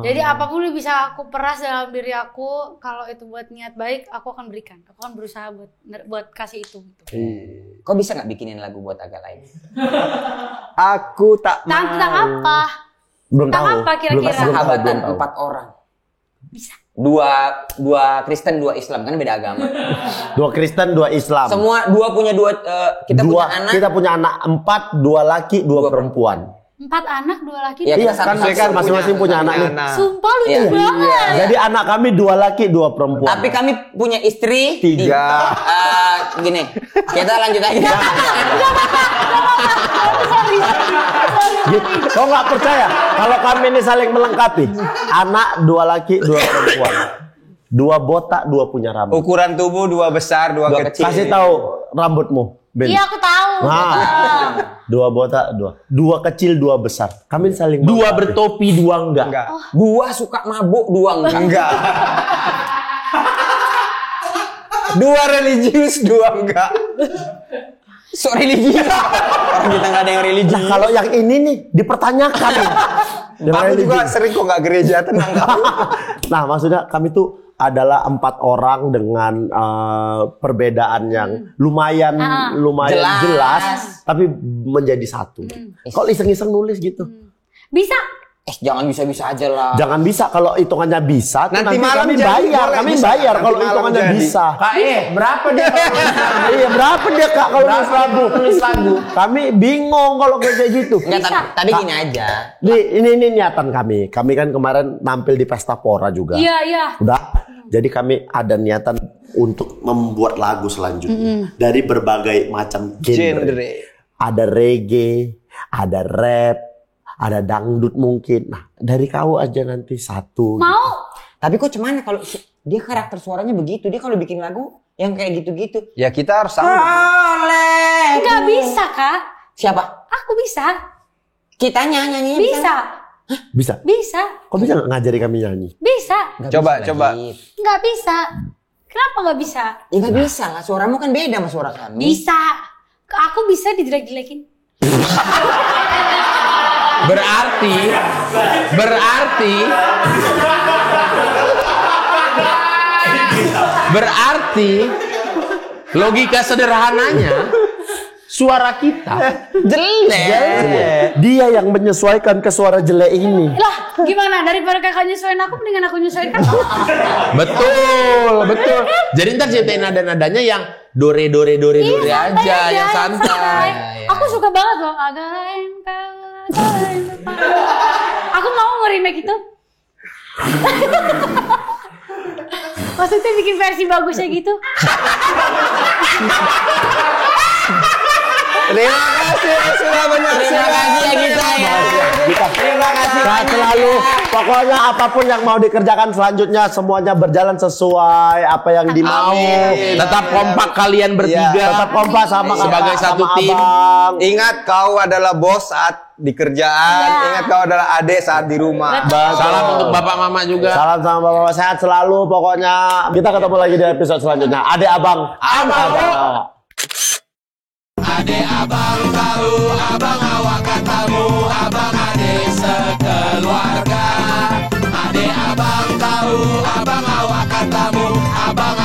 Jadi apapun yang bisa aku peras dalam diri aku, kalau itu buat niat baik, aku akan berikan. Aku akan berusaha buat kasih itu. Gitu. Kok bisa nggak bikinin lagu buat agak lain? Aku tak mau. Tentang apa? Belum Tentang tahu. apa kira-kira? Sahabatan 4 orang. Bisa. Dua Kristen, 2 Islam, kan beda agama. 2 Kristen, 2 Islam. Semua punya punya anak. Kita punya anak 4, 2 laki, 2 perempuan. 4 anak, 2 laki. Iya, Iya kan mereka masing-masing punya anak nih. Sumpah lucu banget. Jadi anak kami 2 laki, 2 perempuan. Tapi kami punya istri 3. gini. Kita lanjut aja. Kau nggak percaya? Kalau kami ini saling melengkapi. Anak 2 laki, 2 perempuan. 2 botak, 2 punya rambut. Ukuran tubuh 2 besar, 2 kecil. Kasih tahu rambutmu, Ben. Iya aku tahu. Nah, 2 botak, 2 kecil, 2 besar. Kami saling 2 melengkapi. bertopi, 2 enggak. 2 suka mabuk, 2 enggak. Enggak. 2 religius, 2 enggak. So religius. Orang kita nggak ada yang religius. Nah, kalau yang ini nih dipertanyakan. Aku juga sering kok nggak gereja, tenang kau. Nah, maksudnya kami tuh adalah 4 orang dengan perbedaan yang lumayan jelas, tapi menjadi satu. Kok iseng-iseng nulis gitu? Bisa. Jangan bisa-bisa aja lah. Jangan bisa, kalau hitungannya bisa, Nanti malam kami jadi, bayar, boleh, kami bisa. bayar Nanti kalau malam hitungannya jadi. bisa. Kak berapa dia kalau Iya, berapa dia Kak kalau nulis lagu? Kami bingung kalau kayak gitu. Enggak, tapi gini aja. Ini niatan kami. Kami kan kemarin nampil di Pesta Pora juga. Iya. Udah. Jadi kami ada niatan untuk membuat lagu selanjutnya dari berbagai macam genre. Ada reggae, ada rap, ada dangdut mungkin. Nah, dari kau aja nanti satu. Mau? Tapi kok cuman kalau dia karakter suaranya begitu, dia kalau bikin lagu yang kayak gitu-gitu. Ya kita harus sambung. Nggak bisa, Kak. Siapa? Aku bisa. Kitanya nyanyinya Bisa. Bisa. Bisa. Kok bisa nggak ngajari kami nyanyi? Bisa. Coba. Nggak bisa. Kenapa nggak bisa? Ya nggak bisa lah, suaramu kan beda sama suara kami. Bisa. Aku bisa dijelek-jelekin. Berarti logika sederhananya suara kita jelek. Dia yang menyesuaikan ke suara jelek ini. Lah, gimana? Daripada kakak nyesuaiin aku, mendingan aku nyesuaiin kan? betul. Jadi ntar ciptain nada-nadanya yang dore aja, yang santai. Aku suka banget loh. Agalain kau. Aku mau nge-remake itu. Maksudnya bikin versi bagusnya gitu. Terima kasih sudah menyaksikan. Terima kasih ya kita ya. Terima kasih. Sehat selalu. Pokoknya apapun yang mau dikerjakan selanjutnya semuanya berjalan sesuai apa yang dimau. Tetap kompak kalian bertiga. Tetap kompak sama sebagai kakak, satu sama tim. abang. Ingat kau adalah bos saat di kerjaan. Ya. Ingat kau adalah adik saat di rumah. Salam untuk bapak mama juga. Salam sama bapak-bapak, sehat selalu. Pokoknya kita ketemu lagi di episode selanjutnya. Adik abang. Adik abang tahu, abang awak katamu, abang adik sekeluarga. Adik abang tahu, abang awak katamu, abang